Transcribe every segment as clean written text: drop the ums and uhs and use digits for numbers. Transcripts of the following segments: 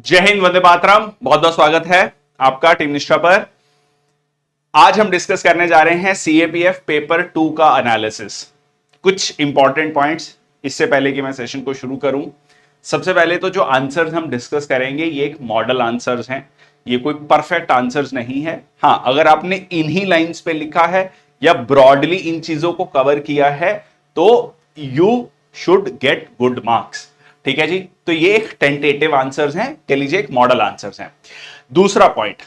जय हिंद, वंदे मातरम। बहुत बहुत स्वागत है आपका टीम निष्ठा पर। आज हम डिस्कस करने जा रहे हैं सीएपीएफ पेपर 2 का एनालिसिस। कुछ इंपॉर्टेंट पॉइंट्स इससे पहले कि मैं सेशन को शुरू करूं। सबसे पहले तो जो आंसर्स हम डिस्कस करेंगे ये एक मॉडल आंसर्स हैं, ये कोई परफेक्ट आंसर्स नहीं है। हाँ, अगर आपने इन्हीं लाइंस पे लिखा है या ब्रॉडली इन चीजों को कवर किया है तो you should get good marks. ठीक है जी, तो ये एक टेंटेटिव आंसर्स हैं, कह लीजिए एक मॉडल आंसर्स हैं। दूसरा पॉइंट,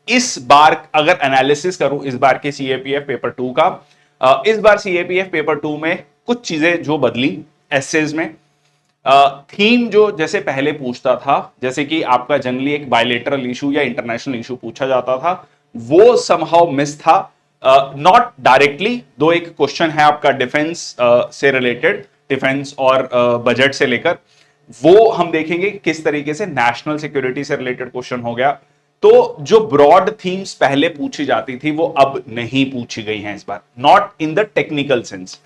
इस बार अगर एनालिसिस करूं इस बार के सीएपीएफ पेपर 2 का, इस बार सीएपीएफ पेपर 2 में कुछ चीजें जो बदली एसेज में। थीम जो जैसे पहले पूछता था, जैसे कि आपका जनरली एक बायलेटरल इशू या इंटरनेशनल इशू पूछा जाता था, वो समहाउ मिस था। नॉट डायरेक्टली, दो एक क्वेश्चन है आपका डिफेंस से रिलेटेड, डिफेंस और बजट से लेकर, वो हम देखेंगे किस तरीके से नेशनल सिक्योरिटी से रिलेटेड क्वेश्चन हो गया। तो जो ब्रॉड थीम्स पहले पूछी जाती थी वो अब नहीं पूछी गई हैं इस बार, not in the technical sense.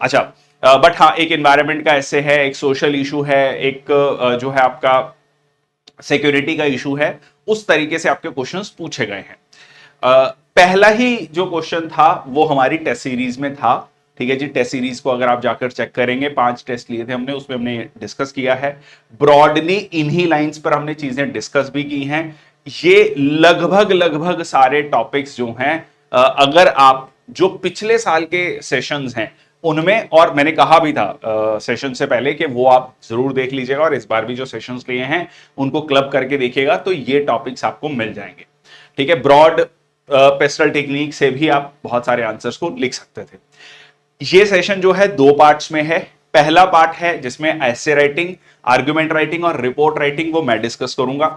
अच्छा, बट हाँ, एक एनवायरनमेंट का ऐसे है, एक सोशल इशू है, एक जो है आपका सिक्योरिटी का इशू है, उस तरीके से आपके क्वेश्चंस पूछे गए हैं। पहला ही जो क्वेश्चन था वो हमारी टेस्ट सीरीज में था। ठीक है जी, टेस्ट सीरीज को अगर आप जाकर चेक करेंगे, 5 टेस्ट लिए थे हमने, उसमें हमने डिस्कस किया है ब्रॉडली, इन्हीं लाइंस पर हमने चीजें डिस्कस भी की हैं। ये लगभग लगभग सारे टॉपिक्स जो हैं, अगर आप जो पिछले साल के सेशंस हैं उनमें, और मैंने कहा भी था सेशन से पहले कि वो आप जरूर देख लीजिएगा, और इस बार भी जो सेशंस लिए हैं उनको क्लब करके देखिएगा तो ये टॉपिक्स आपको मिल जाएंगे। ठीक है, ब्रॉड पेस्टल टेक्निक से भी आप बहुत सारे आंसर्स को लिख सकते थे। ये सेशन जो है 2 पार्ट्स में है। पहला पार्ट है जिसमें एसे राइटिंग, आर्गुमेंट राइटिंग और रिपोर्ट राइटिंग, वो मैं डिस्कस करूंगा।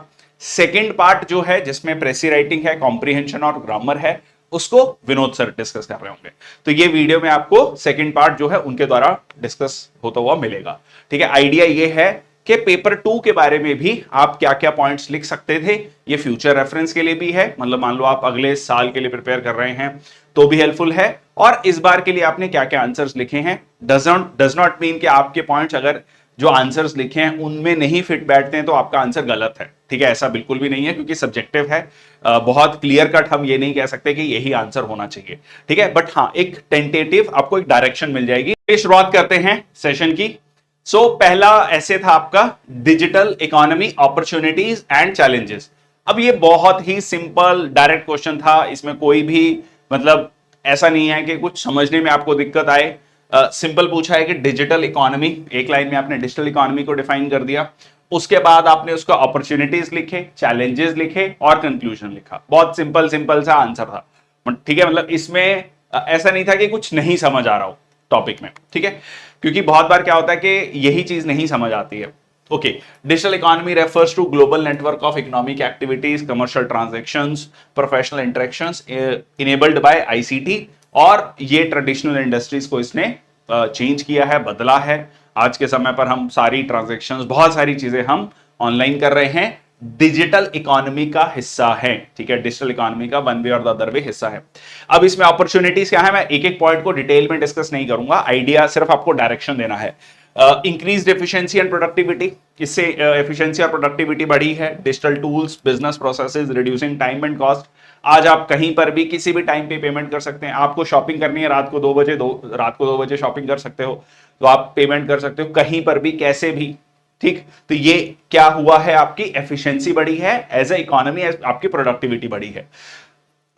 सेकंड पार्ट जो है जिसमें प्रेसी राइटिंग है, कॉम्प्रिहेंशन और ग्रामर है, उसको विनोद सर डिस्कस कर रहे होंगे। तो ये वीडियो में आपको सेकंड पार्ट जो है उनके द्वारा डिस्कस होता हुआ मिलेगा। ठीक है, आइडिया ये है कि पेपर 2 के बारे में भी आप क्या क्या पॉइंट्स लिख सकते थे, ये फ्यूचर रेफरेंस के लिए भी है, मतलब मान लो आप अगले साल के लिए प्रिपेयर कर रहे हैं तो भी हेल्पफुल है, और इस बार के लिए आपने क्या क्या आंसर्स लिखे हैं। डज नॉट मीन कि आपके पॉइंट्स अगर जो आंसर्स लिखे हैं उनमें नहीं फिट बैठते हैं तो आपका आंसर गलत है। ठीक है, ऐसा बिल्कुल भी नहीं है, क्योंकि सब्जेक्टिव है। बहुत क्लियर कट हम ये नहीं कह सकते कि यही आंसर होना चाहिए। ठीक है, बट हाँ, एक टेंटेटिव आपको एक डायरेक्शन मिल जाएगी। शुरुआत करते हैं सेशन की। पहला ऐसे था आपका digital economy opportunities and challenges. अब ये बहुत ही सिंपल डायरेक्ट क्वेश्चन था, इसमें कोई भी मतलब ऐसा नहीं है कि कुछ समझने में आपको दिक्कत आए। सिंपल पूछा है कि डिजिटल इकोनॉमी, एक लाइन में आपने डिजिटल इकोनॉमी को डिफाइन कर दिया, उसके बाद आपने उसका अपॉर्चुनिटीज लिखे, चैलेंजेस लिखे और कंक्लूजन लिखा। बहुत सिंपल सिंपल सा आंसर था। ठीक है, मतलब इसमें ऐसा नहीं था कि कुछ नहीं समझ आ रहा हो टॉपिक में। ठीक है, क्योंकि बहुत बार क्या होता है कि यही चीज नहीं समझ आती है। Okay, digital economy refers to global network of economic activities, commercial transactions, professional interactions enabled by ICT, और ये ट्रेडिशनल इंडस्ट्रीज को इसने चेंज किया है, बदला है। आज के समय पर हम सारी ट्रांजैक्शंस, बहुत सारी चीजें हम ऑनलाइन कर रहे हैं, डिजिटल इकोनॉमी का हिस्सा है। ठीक है, डिजिटल इकोनॉमी का वन वे और द अदर वे हिस्सा है। अब इसमें अपॉर्चुनिटीज क्या है, मैं एक एक पॉइंट को डिटेल में डिस्कस नहीं करूंगा, आइडिया सिर्फ आपको डायरेक्शन देना है। इंक्रीज एफिशिएंसी एंड प्रोडक्टिविटी, इससे एफिशिएंसी और प्रोडक्टिविटी बढ़ी है। Digital tools, business processes, reducing time and cost. आज आप कहीं पर भी किसी भी टाइम पे पेमेंट कर सकते हैं। आपको शॉपिंग करनी है रात को 2 बजे शॉपिंग कर सकते हो, तो आप पेमेंट कर सकते हो कहीं पर भी, कैसे भी। ठीक, तो ये क्या हुआ है, आपकी एफिशिएंसी बढ़ी है, एज ए इकोनॉमी आपकी प्रोडक्टिविटी बढ़ी है।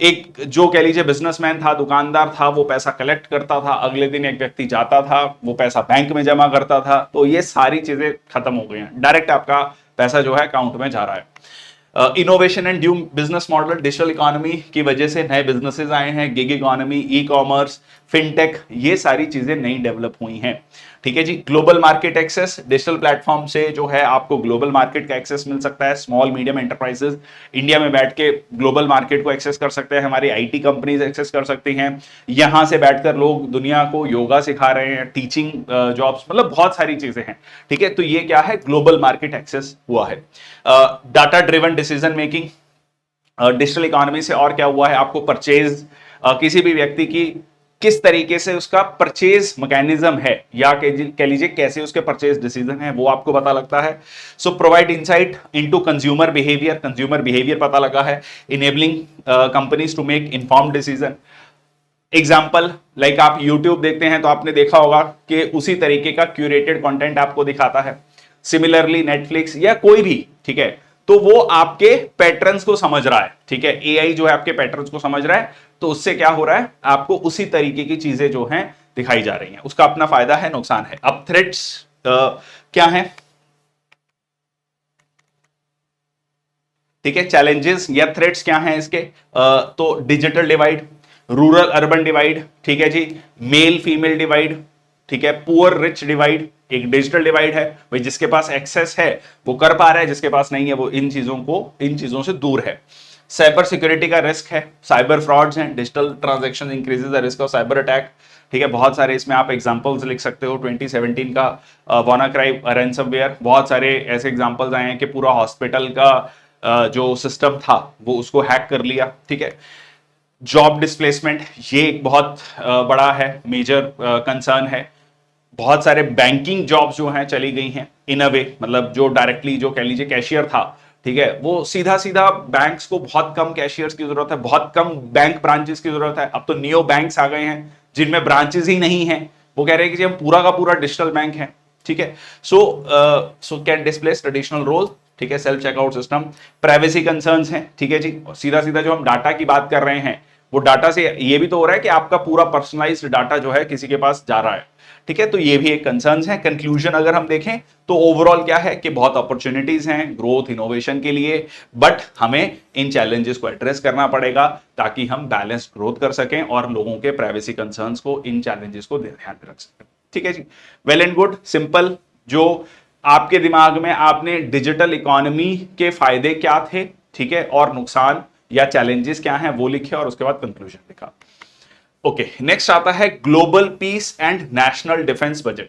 एक जो कह लीजिए बिजनेसमैन था, दुकानदार था, वो पैसा कलेक्ट करता था, अगले दिन एक व्यक्ति जाता था, वो पैसा बैंक में जमा करता था, तो ये सारी चीजें खत्म हो गई हैं। डायरेक्ट आपका पैसा जो है अकाउंट में जा रहा है। Innovation and new business model, digital economy की वजह से नए बिजनेसेस आए हैं, gig economy, e commerce, fintech, ये सारी चीजें नई डेवलप हुई हैं। ठीक है जी, global market access, digital platform से जो है आपको ग्लोबल मार्केट का एक्सेस मिल सकता है। स्मॉल मीडियम एंटरप्राइजेस इंडिया में बैठ के ग्लोबल मार्केट को एक्सेस कर सकते हैं, हमारी आईटी कंपनीज एक्सेस कर सकती हैं, यहां से बैठकर लोग दुनिया को योगा सिखा रहे हैं, टीचिंग जॉब्स, मतलब बहुत सारी चीजें हैं। ठीक है, तो ये क्या है, ग्लोबल मार्केट एक्सेस हुआ है। Data driven decision making, digital economy से और क्या हुआ है, आपको परचेज, किसी भी व्यक्ति की किस तरीके से उसका परचेज मैकेनिज्म है, या कह लीजिए कैसे उसके परचेज डिसीजन है, वो आपको पता लगता है। So provide insight into consumer behaviour पता लगा है, enabling companies to make informed decision. Example like आप YouTube देखते हैं तो आपने देखा होगा कि उसी तरीके का क्यूरेटेड कंटेंट आपको दिखाता है। सिमिलरली नेटफ्लिक्स या कोई भी, ठीक है, तो वो आपके पैटर्न्स को समझ रहा है, ठीक है, एआई जो है आपके पैटर्न्स को समझ रहा है, तो उससे क्या हो रहा है, आपको उसी तरीके की चीजें जो हैं दिखाई जा रही हैं। उसका अपना फायदा है, नुकसान है। अब थ्रेट्स क्या है, ठीक है, चैलेंजेस या थ्रेट्स क्या हैं इसके, तो digital divide, rural urban divide, ठीक है जी, मेल फीमेल डिवाइड, ठीक है, पुअर रिच डिवाइड, एक डिजिटल डिवाइड है, भाई जिसके पास एक्सेस है वो कर पा रहा है, जिसके पास नहीं है वो इन चीजों से दूर है। साइबर सिक्योरिटी का रिस्क है, साइबर फ्रॉड्स हैं, digital transaction increases the risk of cyber attack, ठीक है, बहुत सारे इसमें आप एग्जांपल्स लिख सकते हो। 2017 का वानाक्राई रैंसमवेयर, बहुत सारे ऐसे एग्जांपल्स आए हैं कि पूरा हॉस्पिटल का जो सिस्टम था वो उसको हैक कर लिया, ठीक है। जॉब डिस्प्लेसमेंट, ये एक बहुत बड़ा है, मेजर कंसर्न है। बहुत सारे बैंकिंग जॉब्स जो हैं चली गई हैं इन अ वे, मतलब जो डायरेक्टली जो कह लीजिए कैशियर था, ठीक है, वो सीधा सीधा बैंक्स को बहुत कम कैशियर्स की जरूरत है, बहुत कम बैंक ब्रांचेस की जरूरत है। अब तो नियो बैंक्स आ गए हैं जिनमें ब्रांचेस ही नहीं है, वो कह रहे हैं कि हम पूरा का पूरा डिजिटल बैंक है, ठीक है। So can displace traditional role, ठीक है, self checkout system. Privacy concerns हैं, ठीक है जी, सीधा सीधा जो हम डाटा की बात कर रहे हैं, वो डाटा से ये भी तो हो रहा है कि आपका पूरा पर्सनलाइज्ड डाटा जो है किसी के पास जा रहा है, ठीक है, तो ये भी एक कंसर्न्स है। कंक्लूजन अगर हम देखें तो ओवरऑल क्या है कि बहुत अपॉर्चुनिटीज हैं ग्रोथ इनोवेशन के लिए, बट हमें इन चैलेंजेस को एड्रेस करना पड़ेगा ताकि हम बैलेंस्ड ग्रोथ कर सकें और लोगों के प्राइवेसी कंसर्न्स को, इन चैलेंजेस को ध्यान में रख सकें, ठीक है जी। Well and good, simple. जो आपके दिमाग में आपने डिजिटल इकोनॉमी के फायदे क्या थे, ठीक है, और नुकसान या चैलेंजेस क्या हैं वो लिखे, और उसके बाद कंक्लूजन लिखा। ओके, नेक्स्ट आता है global piece and national defence budget.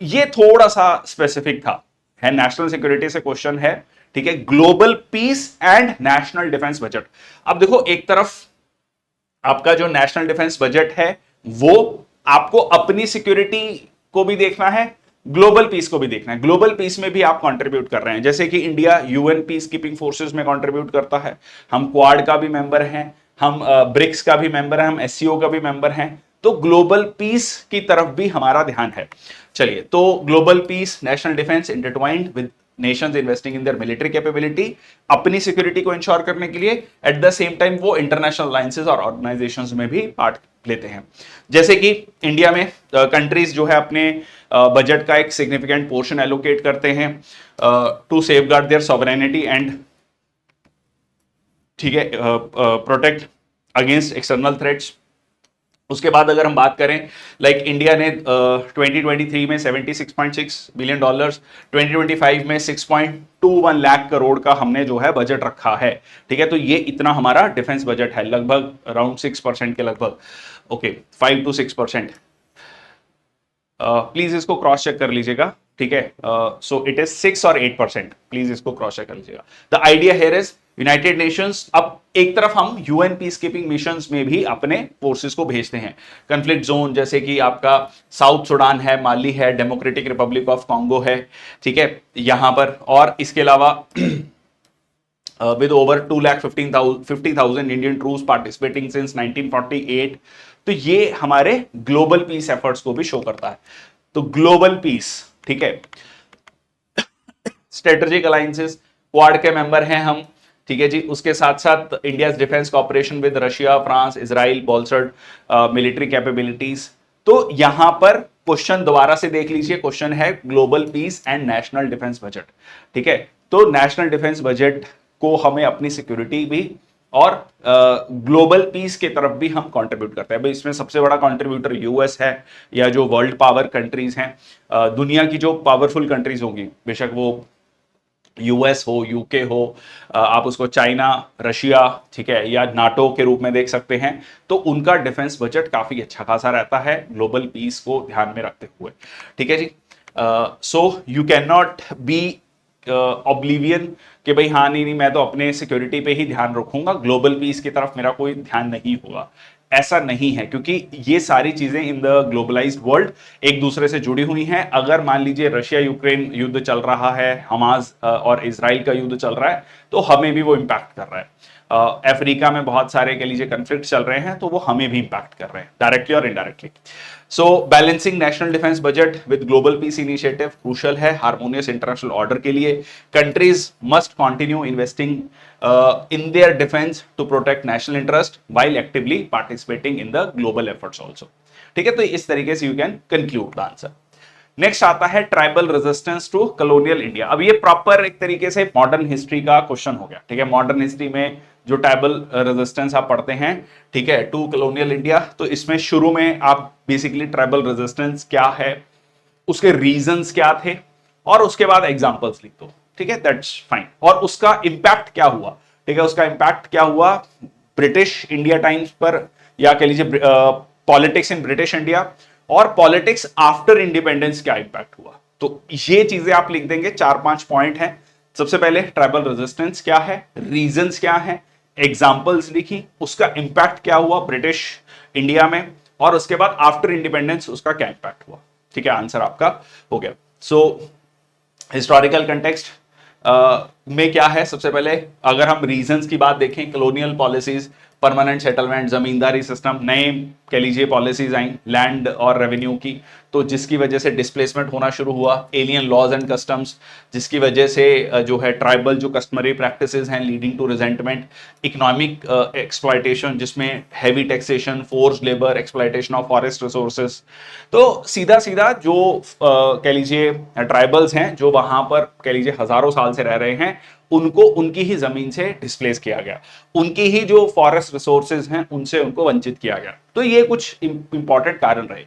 ये थोड़ा सा स्पेसिफिक था, है नेशनल सिक्योरिटी से क्वेश्चन है, ठीक है, global piece and national defence budget. अब देखो, एक तरफ आपका जो नेशनल डिफेंस बजट है वो आपको अपनी सिक्योरिटी को भी देखना है, ग्लोबल पीस को भी देखना है। ग्लोबल पीस में भी आप कंट्रीब्यूट कर रहे हैं, जैसे कि India UN peace keeping forces में कंट्रीब्यूट करता है, हम क्वाड का भी मेंबर हैं, हम ब्रिक्स का भी मेंबर हैं, हम एससीओ का भी मेंबर हैं, तो ग्लोबल पीस की तरफ भी हमारा ध्यान है। चलिए, तो global piece, national defence intertwined with Nations investing in their military capability, अपनी सिक्योरिटी को इंश्योर करने के लिए, एट द सेम टाइम वो इंटरनेशनल अलायंसेस और ऑर्गेनाइजेशंस में भी पार्ट लेते हैं। जैसे कि इंडिया में कंट्रीज जो है अपने बजट का एक सिग्निफिकेंट पोर्शन एलोकेट करते हैं to safeguard their sovereignty and, ठीक है, प्रोटेक्ट अगेंस्ट एक्सटर्नल थ्रेट्स। उसके बाद अगर हम बात करें, लाइक इंडिया ने 2023 में $76.6 बिलियन, 2025 में 6.21 लाख करोड़ का हमने जो है बजट रखा है, ठीक है, तो ये इतना हमारा डिफेंस बजट है, लगभग अराउंड 6% के लगभग, ओके, 5 to 6%। प्लीज इसको क्रॉस चेक कर लीजिएगा, ठीक है, सो इट इज 6 और 8%, प्लीज इसको क्रॉस चेक कर लीजिएगा। The idea here is United Nations, अब एक तरफ हम यूएन पीस कीपिंग मिशंस में भी अपने फोर्सेस को भेजते हैं, कॉन्फ्लिक्ट जोन जैसे कि आपका साउथ सुडान है, माली है, डेमोक्रेटिक रिपब्लिक ऑफ कॉन्गो है, ठीक है, यहां पर, और इसके अलावा with over 2,50,000 Indian troops participating since 1948, तो ये हमारे ग्लोबल पीस एफर्ट्स को भी शो करता है। तो ग्लोबल पीस, ठीक है, स्ट्रेटेजिक अलायंसेस, क्वाड के मेंबर हैं हम, ठीक है जी, उसके साथ साथ India defence cooperation with Russia, France, Israel, bolstered military capabilities. तो यहां पर क्वेश्चन दोबारा से देख लीजिए, क्वेश्चन है global piece and national defence budget, ठीक है, तो नेशनल डिफेंस बजट को हमें अपनी सिक्योरिटी भी और ग्लोबल पीस के तरफ भी हम कंट्रीब्यूट करते हैं। भाई इसमें सबसे बड़ा कंट्रीब्यूटर यूएस है, या जो वर्ल्ड पावर कंट्रीज हैं, दुनिया की जो पावरफुल कंट्रीज होंगी, बेशक वो यूएस हो, यूके हो, आप उसको चाइना, रशिया, ठीक है, या नाटो के रूप में देख सकते हैं, तो उनका डिफेंस बजट काफी अच्छा खासा रहता है ग्लोबल पीस को ध्यान में रखते हुए, ठीक है जी। So you can not be oblivion कि भाई हाँ नहीं मैं तो अपने सिक्योरिटी पे ही ध्यान रखूंगा, ग्लोबल पीस की तरफ मेरा कोई ध्यान नहीं होगा, ऐसा नहीं है, क्योंकि ये सारी चीजें इन द ग्लोबलाइज्ड वर्ल्ड एक दूसरे से जुड़ी हुई हैं। अगर मान लीजिए रशिया यूक्रेन युद्ध चल रहा है, हमास और इजराइल का युद्ध चल रहा है, तो हमें भी वो इंपैक्ट कर रहा है। अफ्रीका में बहुत सारे कह लीजिए कन्फ्लिक्ट चल रहे हैं, तो वो हमें भी इंपैक्ट कर रहे हैं डायरेक्टली और indirectly. So balancing national defence budget with global peace initiative crucial है हार्मोनियस इंटरनेशनल ऑर्डर के लिए। Countries must continue investing in their defence to protect national interest while actively participating in the global efforts also. ठीक है, तो इस तरीके से you can conclude the answer. Next आता है tribal resistance to colonial India. अब ये प्रॉपर एक तरीके से मॉडर्न हिस्ट्री का क्वेश्चन हो गया। ठीक है, मॉडर्न हिस्ट्री में जो ट्राइबल रेजिस्टेंस आप पढ़ते हैं, ठीक है, टू कॉलोनियल इंडिया, तो इसमें शुरू में आप बेसिकली ट्राइबल रेजिस्टेंस क्या है, उसके रीजंस क्या थे, और उसके बाद एग्जांपल्स लिख दो। ठीक है, दैट्स फाइन। और उसका इंपैक्ट क्या हुआ, ठीक है, उसका इंपैक्ट क्या हुआ ब्रिटिश इंडिया टाइम्स पर, या कह लीजिए पॉलिटिक्स इन ब्रिटिश इंडिया, और पॉलिटिक्स आफ्टर इंडिपेंडेंस क्या इंपैक्ट हुआ। तो ये चीजें आप लिख देंगे, 4-5 पॉइंट हैं। सबसे पहले ट्राइबल रेजिस्टेंस क्या है, रीजंस क्या है, एग्जांपल्स लिखी, उसका इंपैक्ट क्या हुआ ब्रिटिश इंडिया में, और उसके बाद आफ्टर इंडिपेंडेंस उसका क्या इंपैक्ट हुआ। ठीक है, आंसर आपका हो गया। सो हिस्टोरिकल कंटेक्स्ट में क्या है, सबसे पहले अगर हम रीजंस की बात देखें, कॉलोनियल पॉलिसीज, परमानेंट सेटलमेंट, जमींदारी सिस्टम, नए कह लीजिए पॉलिसीज आई लैंड और रेवेन्यू की, तो जिसकी वजह से डिस्प्लेसमेंट होना शुरू हुआ, एलियन लॉज एंड कस्टम्स, जिसकी वजह से जो है ट्राइबल जो कस्टमरी प्रैक्टिसेस हैं leading to resentment, economic exploitation जिसमें heavy taxation, forced labour, exploitation of forest resources. तो सीधा सीधा जो कह लीजिए ट्राइबल्स हैं जो वहां पर कह लीजिए हजारों साल से रह रहे हैं, उनको उनकी ही जमीन से डिस्प्लेस किया गया, उनकी ही जो फॉरेस्ट रिसोर्सेज हैं उनसे उनको वंचित किया गया। तो ये कुछ इंपॉर्टेंट कारण रहे,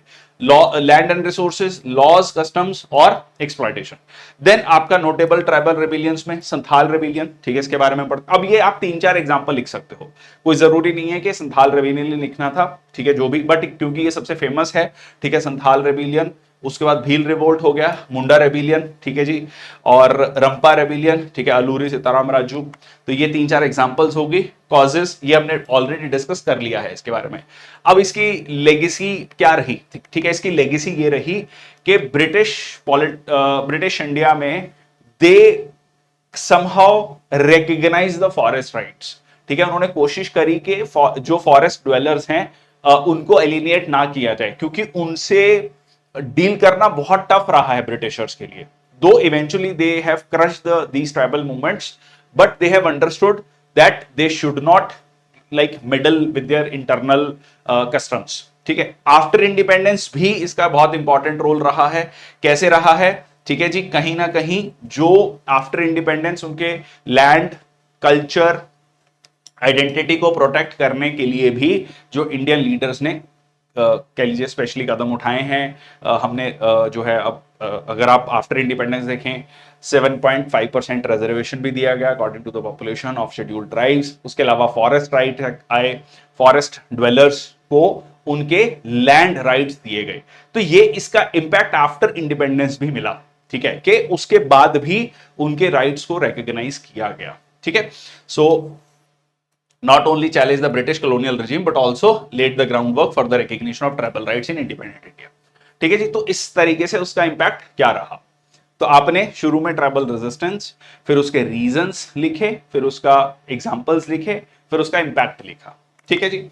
land and resources, laws, customs और एक्सप्लॉयटेशन। देन आपका नोटेबल ट्राइबल रेबिलियंस में संथाल रेबिलियन, ठीक है, इसके बारे में पढ़, अब ये आप 3-4 एग्जांपल लिख सकते हो, कोई जरूरी नहीं है कि संथाल रेबिलियन लिखना था, ठीक है, जो भी, बट क्योंकि ये सबसे फेमस है, ठीक है, संथाल रेबिलियन, उसके बाद भील रिवोल्ट हो गया, मुंडा रेबिलियन, ठीक है जी, और रंपा रेबिलियन, ठीक है, अलूरी सीताराम राजू। तो ये 3-4 एग्जांपल्स होगी। कॉजेस ये हमने ऑलरेडी डिस्कस कर लिया है इसके बारे में। अब इसकी लेगेसी क्या रही, ठीक है, इसकी लेगेसी ये रही कि ब्रिटिश इंडिया में they somehow recognise the forest rights. ठीक है, उन्होंने कोशिश करी कि जो फॉरेस्ट ड्वेलर्स हैं उनको एलिनिएट ना किया जाए, क्योंकि उनसे डील करना बहुत टफ रहा है ब्रिटिशर्स के लिए। दो eventually they have crushed these tribal movements, but they have understood that they should not like middle with their internal customs. ठीक है, आफ्टर इंडिपेंडेंस भी इसका बहुत इंपॉर्टेंट रोल रहा है। कैसे रहा है, ठीक है जी, कहीं ना कहीं जो आफ्टर इंडिपेंडेंस उनके लैंड, कल्चर, आइडेंटिटी को प्रोटेक्ट करने के लिए भी जो इंडियन लीडर्स ने कह लीजिए स्पेशली कदम उठाए हैं। हमने जो है अब अगर आप आफ्टर इंडिपेंडेंस देखें 7.5% रिजर्वेशन भी दिया गया according to the population of scheduled tribes. उसके अलावा फॉरेस्ट राइट आए, फॉरेस्ट ड्वेलर्स को उनके लैंड राइट्स दिए गए। तो ये इसका इंपैक्ट आफ्टर इंडिपेंडेंस भी मिला, ठीक है, कि उसके बाद भी उनके राइट्स को रिकॉग्नाइज किया गया। ठीक है, सो not only challenged the British colonial regime but also laid the groundwork for the recognition of tribal rights in independent India। ठीक है जी, तो इस तरीके से उसका इंपैक्ट क्या रहा। तो आपने शुरू में ट्राइबल रेजिस्टेंस, फिर उसके रीजंस लिखे, फिर उसका एग्जांपल्स लिखे, फिर उसका इंपैक्ट लिखा। ठीक है जी,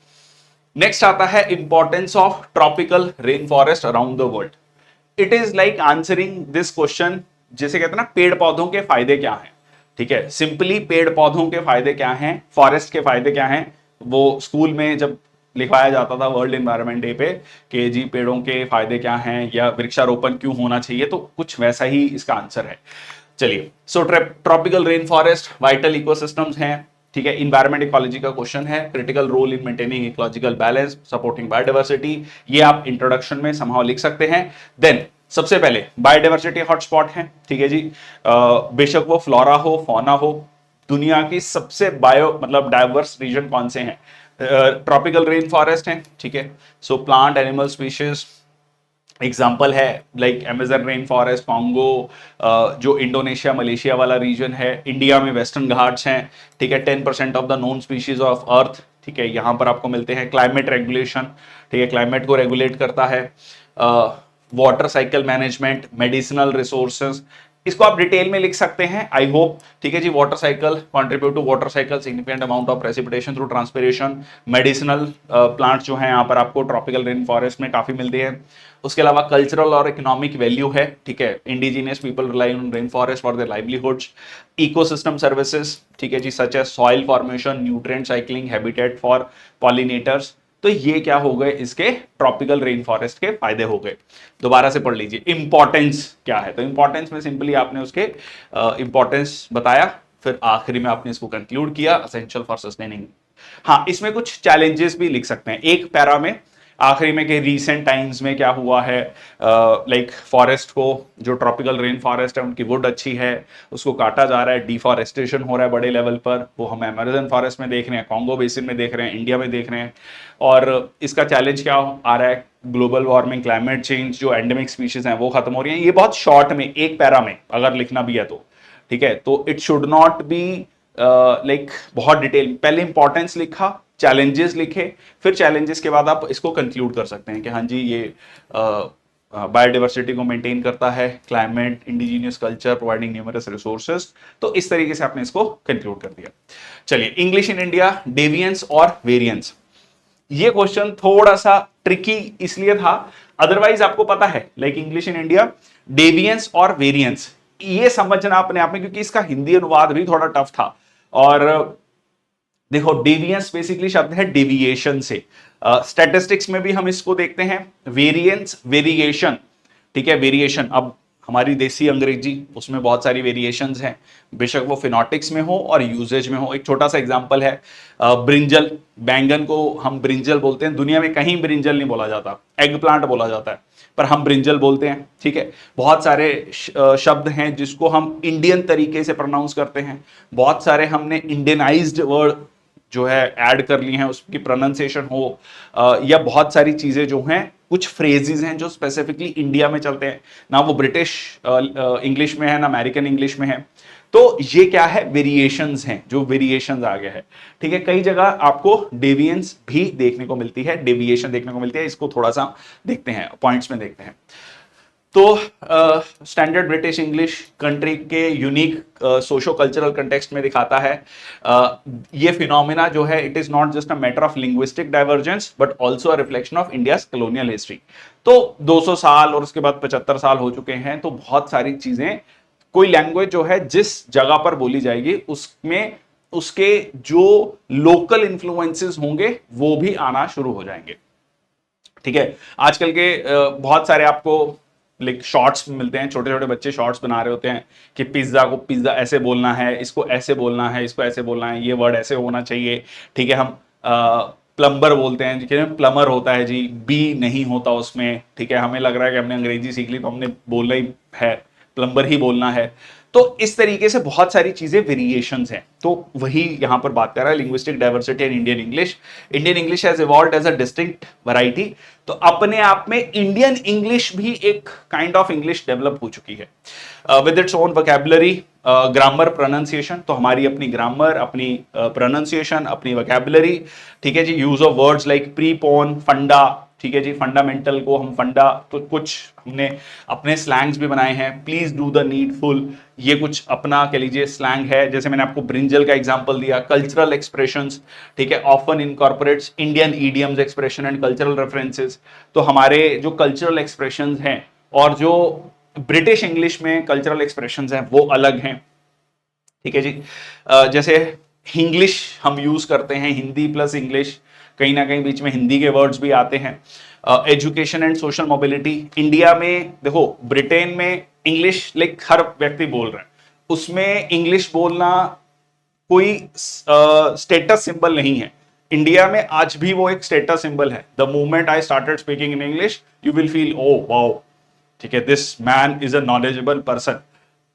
नेक्स्ट आता है importance of tropical rain forest around the world. It is like answering this question, जैसे कहते हैं ना पेड़ पौधों के फायदे क्या हैं। ठीक है, सिंपली पेड़ पौधों के फायदे क्या हैं, फॉरेस्ट के फायदे क्या हैं, वो स्कूल में जब लिखवाया जाता था वर्ल्ड एनवायरनमेंट डे पे कि जी पेड़ों के फायदे क्या हैं या वृक्षारोपण क्यों होना चाहिए, तो कुछ वैसा ही इसका आंसर है। चलिए, so tropical rain forest vital ecosystems हैं। ठीक है, इन्वायरमेंट इकोलॉजी का क्वेश्चन है, critical role in maintaining ecological balance, supporting biodiversity, ये आप इंट्रोडक्शन में समहाउ लिख सकते हैं। देन सबसे पहले बायोडाइवर्सिटी हॉटस्पॉट है, ठीक है जी, बेशक वो फ्लोरा हो, फौना हो, दुनिया की सबसे मतलब डाइवर्स रीजन कौन से हैं, ट्रॉपिकल रेन फॉरेस्ट हैं। ठीक है, सो प्लांट एनिमल स्पीशीज एग्जाम्पल है like Amazon rain forest, Congo, जो इंडोनेशिया मलेशिया वाला रीजन है, इंडिया में वेस्टर्न घाट्स हैं। ठीक है, 10% of the known species of earth, ठीक है, यहां पर आपको मिलते हैं क्लाइमेट रेगुलेशन, ठीक है, क्लाइमेट को रेगुलेट करता है, water cycle management, medicinal resources, इसको आप डिटेल में लिख सकते हैं, आई होप, ठीक है जी। Water cycle, contribute to water cycle, significant amount of precipitation through transpiration, medicinal plants जो हैं यहाँ पर आपको ट्रॉपिकल रेन फॉरेस्ट में काफी मिलते हैं। उसके अलावा कल्चरल और इकोनॉमिक वैल्यू है, ठीक है, indigenous people rely on rain forest for their livelihoods, ecosystem services, ठीक है जी, such as soil formation, nutrient cycling, habitat for pollinators. तो ये क्या हो गए, इसके ट्रॉपिकल रेन फॉरेस्ट के फायदे हो गए। दोबारा से पढ़ लीजिए इंपॉर्टेंस क्या है। तो इंपॉर्टेंस में सिंपली आपने उसके इंपॉर्टेंस बताया, फिर आखिरी में आपने इसको कंक्लूड किया, एसेंशियल फॉर सस्टेनिंग। हाँ, इसमें कुछ चैलेंजेस भी लिख सकते हैं एक पैरा में आखिरी में कि रीसेंट टाइम्स में क्या हुआ है, लाइक फॉरेस्ट को, जो ट्रॉपिकल रेन फॉरेस्ट है उनकी वुड अच्छी है, उसको काटा जा रहा है, डिफॉरेस्टेशन हो रहा है बड़े लेवल पर, वो हम अमेज़न फॉरेस्ट में देख रहे हैं, कॉन्गो बेसिन में देख रहे हैं, इंडिया में देख रहे हैं। और इसका चैलेंज क्या आ रहा है, ग्लोबल वार्मिंग, क्लाइमेट चेंज, जो एंडेमिक स्पीशीज हैं वो खत्म हो रही हैं। ये बहुत शॉर्ट में एक पैरा में अगर लिखना भी है तो ठीक है, तो it should not be like बहुत डिटेल। पहले इंपॉर्टेंस लिखा, चैलेंजेस लिखे, फिर चैलेंजेस के बाद आप इसको कंक्लूड कर सकते हैं कि हाँ जी ये बायोडाइवर्सिटी को मेंटेन करता है, climate, indigenous culture, providing numerous resources. तो इस तरीके से आपने इसको कंक्लूड कर दिया। चलिए, इंग्लिश इन इंडिया, डेविएंस और वेरिएंस। ये क्वेश्चन थोड़ा सा ट्रिकी इसलिए था, अदरवाइज आपको पता है लाइक इंग्लिश इन इंडिया, डेविएंस और वेरिएंस, ये समझना अपने आप में, क्योंकि इसका हिंदी अनुवाद भी थोड़ा टफ था। और देखो, डेविएंस बेसिकली शब्द है डेविएशन से, स्टैटिस्टिक्स में भी हम इसको देखते हैं, वेरिएंस वेरिएशन, ठीक है, वेरिएशन। अब हमारी देसी अंग्रेजी, उसमें बहुत सारी वेरिएशंस हैं, बेशक वो फिनोटिक्स में हो और यूजेज में हो। एक छोटा सा एग्जांपल है, ब्रिंजल, बैंगन को हम ब्रिंजल बोलते हैं, दुनिया में कहीं ब्रिंजल नहीं बोला जाता, एग प्लांट बोला जाता है, पर हम ब्रिंजल बोलते हैं, ठीक है। बहुत सारे शब्द हैं जिसको हम इंडियन तरीके से प्रोनाउंस करते हैं, बहुत सारे हमने इंडियनाइज्ड वर्ड जो है ऐड कर ली हैं, उसकी प्रोनाउंसिएशन हो, या बहुत सारी चीजें जो हैं, कुछ फ्रेजेस हैं जो स्पेसिफिकली इंडिया में चलते हैं, ना वो ब्रिटिश इंग्लिश में है ना अमेरिकन इंग्लिश में है। तो ये क्या है, वेरिएशंस हैं, जो वेरिएशंस आ गए हैं, ठीक है। कई जगह आपको डेविएंस भी देखने को मिलती है, डेविएशन देखने को मिलती है, इसको थोड़ा सा देखते हैं, पॉइंट्स में देखते हैं। तो स्टैंडर्ड ब्रिटिश इंग्लिश कंट्री के यूनिक सोशो कल्चरल कंटेक्स्ट में दिखाता है। ये फिनोमिना जो है, it is not just a matter of linguistic divergence but also a reflection of India's colonial history. तो 200 साल और उसके बाद 75 साल हो चुके हैं, तो बहुत सारी चीजें, कोई लैंग्वेज जो है जिस जगह पर बोली जाएगी उसमें उसके जो लोकल इन्फ्लुएंसेस होंगे वो भी आना शुरू हो जाएंगे, ठीक है। आजकल के बहुत सारे आपको लाइक शॉर्ट्स मिलते हैं, छोटे छोटे बच्चे शॉर्ट्स बना रहे होते हैं कि पिज्जा को पिज्जा ऐसे बोलना है, इसको ऐसे बोलना है, इसको ऐसे बोलना है, ये वर्ड ऐसे होना चाहिए, ठीक है। हम प्लम्बर बोलते हैं, जिसके प्लमर होता है जी, बी नहीं होता उसमें, ठीक है। हमें लग रहा है कि हमने अंग्रेजी सीख ली तो हमने बोलना ही है, प्लम्बर ही बोलना है। तो इस तरीके से बहुत सारी चीजें वेरिएशंस हैं। तो वही यहां पर बात कर रहा है, linguistic diversity in Indian English. Indian English has evolved as a distinct variety. तो अपने आप में इंडियन इंग्लिश भी एक काइंड ऑफ इंग्लिश डेवलप हो चुकी है with its own vocabulary, grammar, pronunciation. तो हमारी अपनी ग्रामर, अपनी प्रोनाउंसिएशन, अपनी वोकैबुलरी, ठीक है जी। Use of words like prepone, funda, ठीक है जी, फंडामेंटल को हम फंडा, तो कुछ हमने अपने स्लैंग्स भी बनाए हैं। प्लीज डू द नीडफुल, ये कुछ अपना कह लीजिए स्लैंग है, जैसे मैंने आपको ब्रिंजल का एग्जांपल दिया। कल्चरल एक्सप्रेशंस, ठीक है, often incorporates Indian idioms, expression and cultural references. तो हमारे जो कल्चरल एक्सप्रेशंस हैं और जो ब्रिटिश इंग्लिश में कल्चरल एक्सप्रेशंस हैं वो अलग हैं, ठीक है जी। जैसे इंग्लिश हम यूज करते हैं, हिंदी प्लस इंग्लिश, कहीं ना कहीं बीच में हिंदी के वर्ड्स भी आते हैं। Education and social mobility, India में देखो, ब्रिटेन में इंग्लिश लाइक हर व्यक्ति बोल रहा है, उसमें इंग्लिश बोलना कोई स्टेटस सिंबल नहीं है। इंडिया में आज भी वो एक स्टेटस सिंबल है। The moment I started speaking in English you will feel oh wow, ठीक है, this man is a knowledgeable person.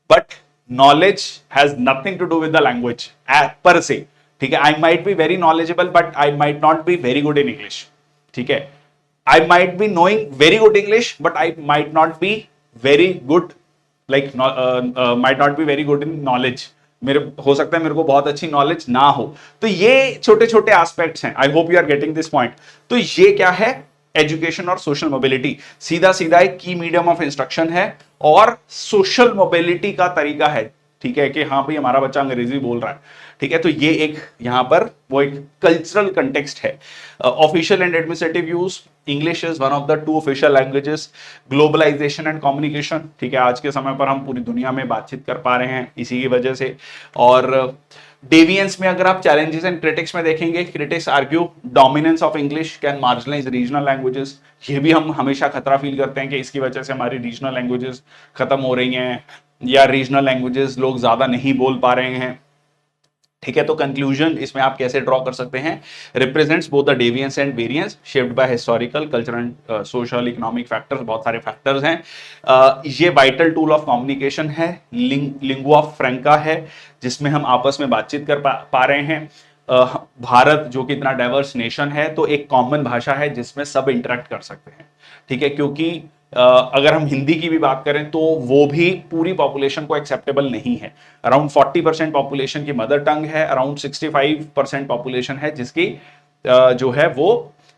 But knowledge has nothing to do with the language per se, ठीक है। I might be very knowledgeable but I might not be very good in English, ठीक है। I might be knowing very good English but I might not be very good, like might not be very good in knowledge, मेरे हो सकता है मेरे को बहुत अच्छी नॉलेज ना हो। तो ये छोटे छोटे एस्पेक्ट्स हैं। I hope you are getting this point. तो ये क्या है, एजुकेशन और सोशल मोबिलिटी सीधा सीधा एक की मीडियम ऑफ इंस्ट्रक्शन है और सोशल मोबिलिटी का तरीका है। ठीक है कि हाँ भाई हमारा बच्चा अंग्रेजी बोल रहा है, ठीक है, तो ये एक यहां पर वो एक कल्चरल कंटेक्स्ट है। Official and administrative use, English is one of the 2 official languages. Globalisation and communication, ठीक है, आज के समय पर हम पूरी दुनिया में बातचीत कर पा रहे हैं इसी की वजह से। और डेविएंस में अगर आप चैलेंजेस एंड क्रिटिक्स में देखेंगे, critics argue dominance of English can marginalise regional languages. ये भी हम हमेशा खतरा फील करते हैं कि इसकी वजह से हमारी रीजनल लैंग्वेजेस खत्म हो रही हैं या रीजनल लैंग्वेजेस लोग ज्यादा नहीं बोल पा रहे हैं। ठीक है, तो कंक्लूजन इसमें आप कैसे ड्रॉ कर सकते हैं, represents both the deviance and variance shaped by historical, cultural, social, economic factors, बहुत सारे फैक्टर्स हैं। ये वाइटल टूल ऑफ कम्युनिकेशन है, लिंगुआ फ्रैंका है, जिसमें हम आपस में बातचीत कर पा रहे हैं। भारत जो कि इतना डाइवर्स नेशन है, तो एक कॉमन भाषा है जिसमें सब इंटरेक्ट कर सकते हैं। ठीक है, क्योंकि अगर हम हिंदी की भी बात करें तो वो भी पूरी पॉपुलेशन को एक्सेप्टेबल नहीं है। अराउंड 40% पॉपुलेशन की मदर टंग है, अराउंड 65% पॉपुलेशन है जिसकी जो है वो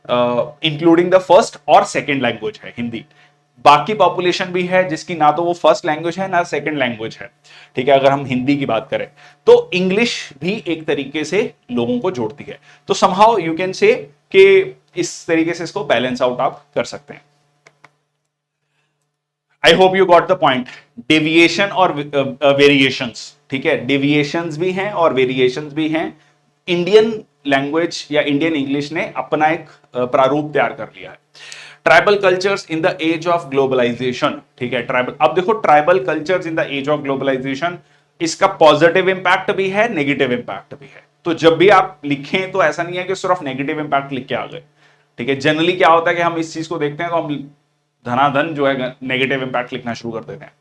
इंक्लूडिंग द फर्स्ट और सेकेंड लैंग्वेज है हिंदी। बाकी पॉपुलेशन भी है जिसकी ना तो वो फर्स्ट लैंग्वेज है ना सेकेंड लैंग्वेज है। ठीक है, अगर हम हिंदी की बात करें तो इंग्लिश भी एक तरीके से लोगों को जोड़ती है। तो समहाउ यू कैन से कि इस तरीके से इसको बैलेंस आउट आप कर सकते हैं। I hope you got the point. Deviation और वेरिएशंस, ठीक है, डेविएशंस भी हैं और वेरिएशंस भी हैं। इंडियन लैंग्वेज या इंडियन इंग्लिश ने अपना एक प्रारूप तैयार कर लिया है। Tribal cultures in the age of globalisation, ठीक है, ट्राइबल, अब देखो tribal cultures in the age of globalisation, इसका पॉजिटिव इंपैक्ट भी है, नेगेटिव इंपैक्ट भी है। तो जब भी आप लिखें तो ऐसा नहीं है कि सिर्फ नेगेटिव इंपैक्ट लिख के आ गए। ठीक है, जनरली क्या होता है कि हम इस चीज को देखते हैं तो हम धनाधन जो है नेगेटिव इंपैक्ट लिखना शुरू कर देते हैं।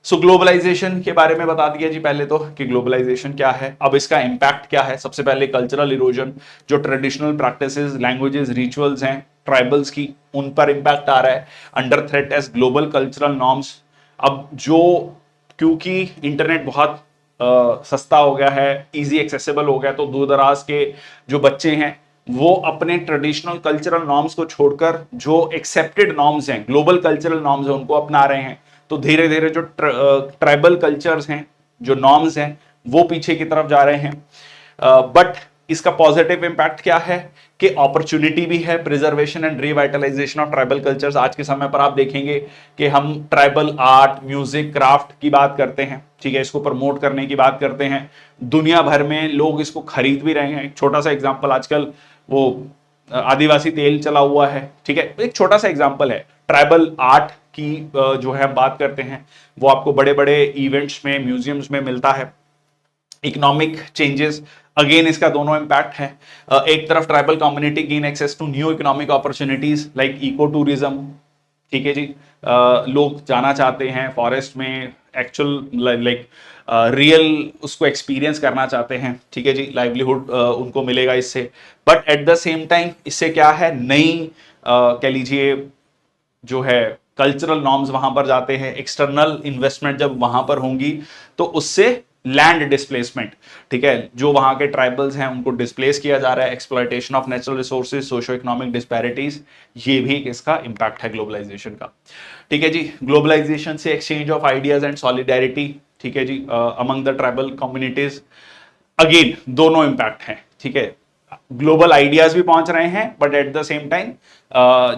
सो ग्लोबलाइजेशन के बारे में बता दिया जी पहले तो कि ग्लोबलाइजेशन क्या है। अब इसका इंपैक्ट क्या है, सबसे पहले कल्चरल इरोजन, जो ट्रेडिशनल प्रैक्टिसेस, लैंग्वेजेस, रिचुअल्स हैं ट्राइबल्स की, उन पर इंपैक्ट आ रहा है। Under threat as global cultural norms. अब जो क्योंकि इंटरनेट बहुत सस्ता हो गया है, इजी एक्सेसिबल हो गया, तो दूर दराज के जो बच्चे हैं वो अपने ट्रेडिशनल कल्चरल नॉर्म्स को छोड़कर जो एक्सेप्टेड नॉर्म्स हैं, ग्लोबल कल्चरल नॉर्म्स हैं, उनको अपना रहे हैं। तो धीरे धीरे जो ट्राइबल कल्चर्स हैं, जो नॉर्म्स हैं, वो पीछे की तरफ जा रहे हैं। बट इसका पॉजिटिव इंपैक्ट क्या है कि अपॉर्चुनिटी भी है, preservation and revitalisation of tribal cultures. आज के समय पर आप देखेंगे कि हम ट्राइबल आर्ट, म्यूजिक, क्राफ्ट की बात करते हैं, ठीक है, इसको प्रमोट करने की बात करते हैं। दुनिया भर में लोग इसको खरीद भी रहे हैं। एक छोटा सा एग्जांपल, आजकल वो आदिवासी तेल चला हुआ है, ठीक है, एक छोटा सा एग्जांपल है। ट्राइबल आर्ट की जो है हम बात करते हैं, वो आपको बड़े बड़े इवेंट्स में, म्यूजियम्स में मिलता है। इकोनॉमिक चेंजेस, अगेन इसका दोनों इंपैक्ट है। एक तरफ tribal community gain access to new economic opportunities like eco tourism, ठीक है जी, लोग जाना चाहते हैं फॉरेस्ट में, एक्चुअल लाइक रियल उसको एक्सपीरियंस करना चाहते हैं, ठीक है जी, लाइवलीहुड उनको मिलेगा इससे। But at the same time इससे क्या है, नई कह लीजिए जो है कल्चरल नॉर्म्स वहां पर जाते हैं। एक्सटर्नल इन्वेस्टमेंट जब वहां पर होंगी तो उससे लैंड डिस्प्लेसमेंट, ठीक है, जो वहां के ट्राइबल्स हैं उनको डिस्प्लेस किया जा रहा है, exploitation of natural resources, socio economic disparities, ये भी इसका इंपैक्ट है ग्लोबलाइजेशन का। ठीक है जी, ग्लोबलाइजेशन से exchange of ideas and solidarity, ठीक है जी, among the tribal communities, again दोनों इंपैक्ट हैं। ठीक है, ग्लोबल आइडियाज भी पहुंच रहे हैं but at the same time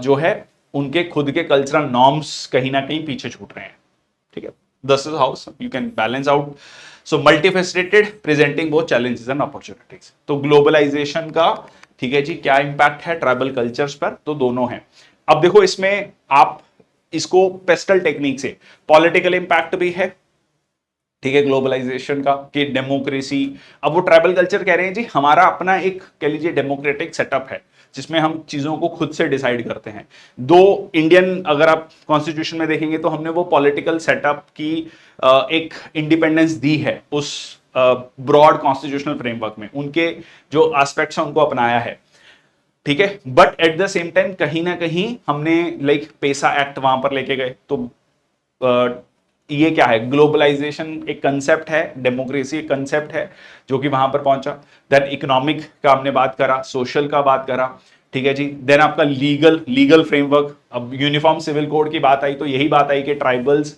जो है उनके खुद के कल्चरल नॉर्म्स कहीं ना कहीं पीछे छूट रहे हैं। ठीक है, this is how you can balance out. So multifaceted, presenting both challenges and opportunities. तो ग्लोबलाइजेशन का, ठीक है जी, क्या इंपैक्ट है ट्राइबल कल्चर्स पर, तो दोनों हैं। अब देखो इसमें आप इसको पेस्टल टेक्निक से, पॉलिटिकल इंपैक्ट भी है, ठीक है, ग्लोबलाइजेशन का, कि डेमोक्रेसी। अब वो ट्राइबल कल्चर कह रहे हैं जी हमारा अपना एक कह लीजिए डेमोक्रेटिक सेटअप है जिसमें हम चीजों को खुद से डिसाइड करते हैं। दो इंडियन अगर आप कॉन्स्टिट्यूशन में देखेंगे तो हमने वो पॉलिटिकल सेटअप की एक इंडिपेंडेंस दी है उस ब्रॉड कॉन्स्टिट्यूशनल फ्रेमवर्क में, उनके जो एस्पेक्ट्स हैं उनको अपनाया है। ठीक है, but at the same time कहीं ना कहीं हमने लाइक पेसा एक्ट वहां पर लेके गए, तो ये क्या है, ग्लोबलाइजेशन एक कंसेप्ट है, डेमोक्रेसी एक कंसेप्ट है जो कि वहां पर पहुंचा। देन इकोनॉमिक का हमने बात करा, सोशल का बात करा, ठीक है जी। देन आपका लीगल फ्रेमवर्क, अब यूनिफॉर्म सिविल कोड की बात आई तो यही बात आई कि ट्राइबल्स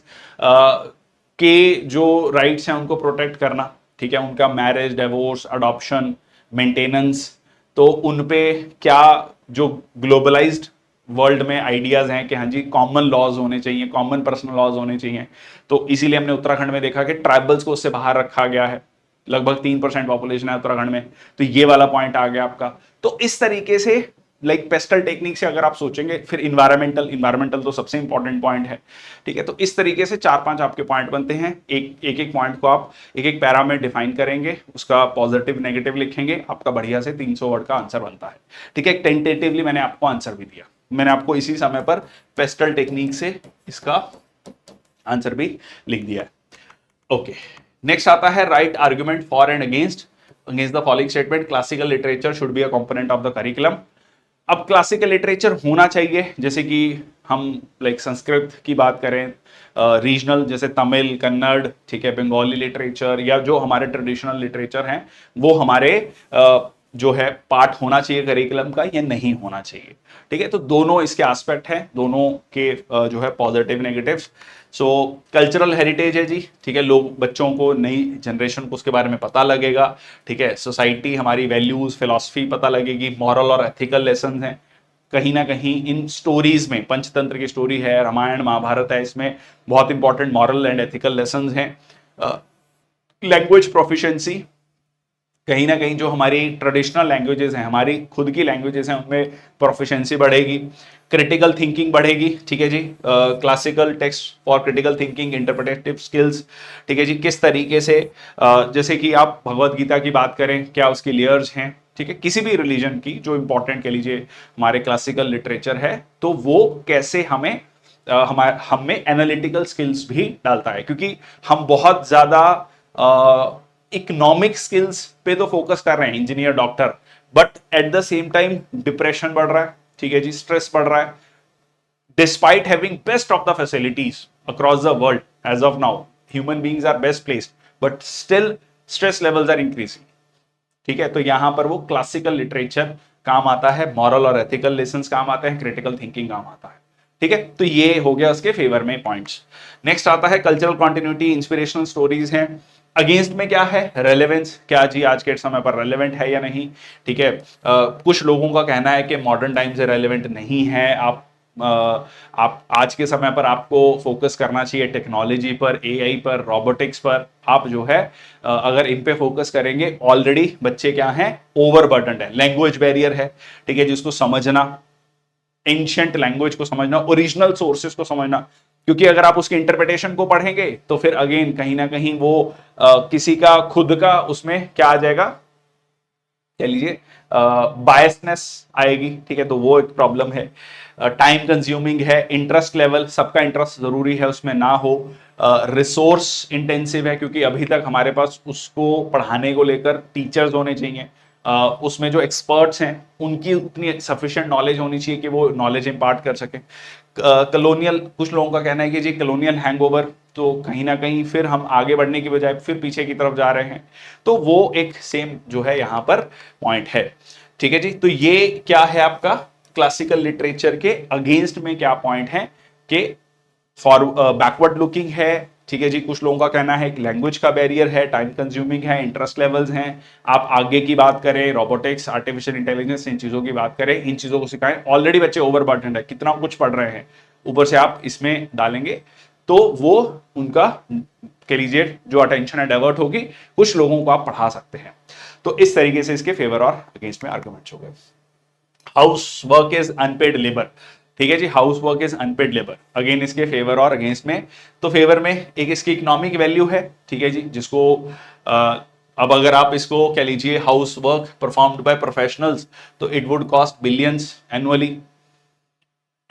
के जो राइट्स हैं उनको प्रोटेक्ट करना, ठीक है, उनका मैरिज, डिवोर्स, अडॉप्शन, मेंटेनेंस, तो उन पे क्या जो ग्लोबलाइज्ड वर्ल्ड में आइडियाज हैं कि हाँ जी कॉमन लॉज होने चाहिए, कॉमन पर्सनल लॉज होने चाहिए। तो इसीलिए हमने उत्तराखंड में देखा कि ट्राइबल्स को उससे बाहर रखा गया है, लगभग 3% पॉपुलेशन है उत्तराखंड में, तो ये वाला पॉइंट आ गया आपका। तो इस तरीके से लाइक पेस्टल टेक्निक से अगर आप सोचेंगे, फिर इन्वायरमेंटल तो सबसे इंपॉर्टेंट पॉइंट है, ठीक है। तो इस तरीके से 4-5 आपके पॉइंट बनते हैं, एक पॉइंट को आप एक एक पैरा में डिफाइन करेंगे, उसका पॉजिटिव नेगेटिव लिखेंगे, आपका बढ़िया से 300 वर्ड का आंसर बनता है, ठीक है। टेंटेटिवली मैंने आपको आंसर भी दिया, मैंने आपको इसी समय पर पेस्टल टेक्निक से इसका आंसर भी लिख दिया है। ओके, नेक्स्ट आता है right argument for and against the following statement, classical literature should be a component of the curriculum. अब क्लासिकल लिटरेचर होना चाहिए, जैसे कि हम लाइक संस्कृत की बात करें, रीजनल जैसे तमिल, कन्नड़, ठीक है, बंगाली लिटरेचर, या जो हमारे ट्रेडिशनल लिटरेचर हैं वो हमारे जो है पार्ट होना चाहिए करिकुलम का, या नहीं होना चाहिए, ठीक है। तो दोनों इसके एस्पेक्ट हैं, दोनों के जो है पॉजिटिव नेगेटिव। सो कल्चरल हेरिटेज है जी, ठीक है, लोग बच्चों को, नई जनरेशन को उसके बारे में पता लगेगा, ठीक है। सोसाइटी, हमारी वैल्यूज, फिलॉसफी पता लगेगी, मॉरल और एथिकल लेसन हैं कहीं ना कहीं इन स्टोरीज में। पंचतंत्र की स्टोरी है, रामायण महाभारत है, इसमें बहुत important moral and ethical lesson हैं। लैंग्वेज प्रोफिशिएंसी, कहीं ना कहीं जो हमारी ट्रेडिशनल लैंग्वेजेस हैं, हमारी खुद की लैंग्वेजेस हैं, उनमें प्रोफिशिएंसी बढ़ेगी। क्रिटिकल थिंकिंग बढ़ेगी, ठीक है जी, classical text for critical thinking, interpretive skills, ठीक है जी। किस तरीके से जैसे कि आप भगवत गीता की बात करें, क्या उसकी लेयर्स हैं, ठीक है, किसी भी रिलीजन की जो इंपॉर्टेंट कह लीजिए हमारे क्लासिकल लिटरेचर है, तो वो कैसे हमें हम में एनालिटिकल स्किल्स भी डालता है, क्योंकि हम बहुत ज्यादा इकोनॉमिक स्किल्स पे तो फोकस कर रहे हैं, engineer, doctor, but at the same time depression बढ़ रहा है, ठीक है जी, स्ट्रेस बढ़ रहा है। Despite having best of the facilities across the world as of now, human beings are best placed, but still stress levels are increasing, ठीक है। तो यहां पर वो क्लासिकल लिटरेचर काम आता है, मॉरल और एथिकल लेसन्स काम आते हैं, क्रिटिकल थिंकिंग काम आता है, ठीक है। तो ये हो गया उसके फेवर में पॉइंट्स। नेक्स्ट आता है कल्चरल कॉन्टिन्यूटी, इंस्पिरेशनल स्टोरीज हैं। अगेंस्ट में क्या है, रेलेवेंस, क्या जी आज के समय पर रेलेवेंट है या नहीं, ठीक है। कुछ लोगों का कहना है कि मॉडर्न टाइम से रेलेवेंट नहीं है, आप आज के समय पर आपको फोकस करना चाहिए टेक्नोलॉजी पर, एआई पर, रोबोटिक्स पर। आप जो है अगर इन पे फोकस करेंगे, ऑलरेडी बच्चे क्या हैं, ओवरबर्डन्ड है, लैंग्वेज बैरियर है, ठीक है, जिसको समझना, एंशिएंट लैंग्वेज को समझना, ओरिजिनल सोर्सेस को समझना, क्योंकि अगर आप उसके इंटरप्रिटेशन को पढ़ेंगे तो फिर अगेन कहीं ना कहीं वो किसी का खुद का उसमें क्या आ जाएगा, कह लीजिए बायसनेस आएगी, ठीक है, तो वो एक प्रॉब्लम है। टाइम कंज्यूमिंग है, इंटरेस्ट लेवल, सबका इंटरेस्ट जरूरी है उसमें ना हो। रिसोर्स इंटेंसिव है, क्योंकि अभी तक हमारे पास उसको पढ़ाने को लेकर टीचर्स होने चाहिए, उसमें जो एक्सपर्ट्स हैं उनकी उतनी सफिशिएंट नॉलेज होनी चाहिए कि वो नॉलेज इंपार्ट कर सके। कलोनियल, कुछ लोगों का कहना है कि जी कलोनियल हैंगओवर, तो कहीं ना कहीं फिर हम आगे बढ़ने की बजाय फिर पीछे की तरफ जा रहे हैं, तो वो एक सेम जो है यहां पर पॉइंट है, ठीक है जी। तो ये क्या है आपका क्लासिकल लिटरेचर के अगेंस्ट में क्या पॉइंट है कि फॉर बैकवर्ड लुकिंग है, ठीक है जी। कुछ लोगों का कहना है कि लैंग्वेज का बैरियर है, टाइम कंज्यूमिंग है, इंटरेस्ट लेवल्स हैं। आप आगे की बात करें, रोबोटिक्स, आर्टिफिशियल इंटेलिजेंस, इन चीजों की बात करें, इन चीजों को सिखाएं। ऑलरेडी बच्चे ओवरबर्डन्ड है, कितना कुछ पढ़ रहे हैं, ऊपर से आप इसमें डालेंगे तो वो उनका कह लीजिए जो अटेंशन है डाइवर्ट होगी, कुछ लोगों को आप पढ़ा सकते हैं। तो इस तरीके से इसके फेवर और अगेंस्ट में आर्गुमेंट्स हो गए। House work is unpaid labour, ठीक है जी, house work is unpaid labour, again इसके फेवर और अगेंस्ट में। तो फेवर में एक इसकी इकोनॉमिक वैल्यू है, ठीक है जी, जिसको अब अगर आप इसको कह लीजिए house work performed by professionals, तो it would cost billions annually.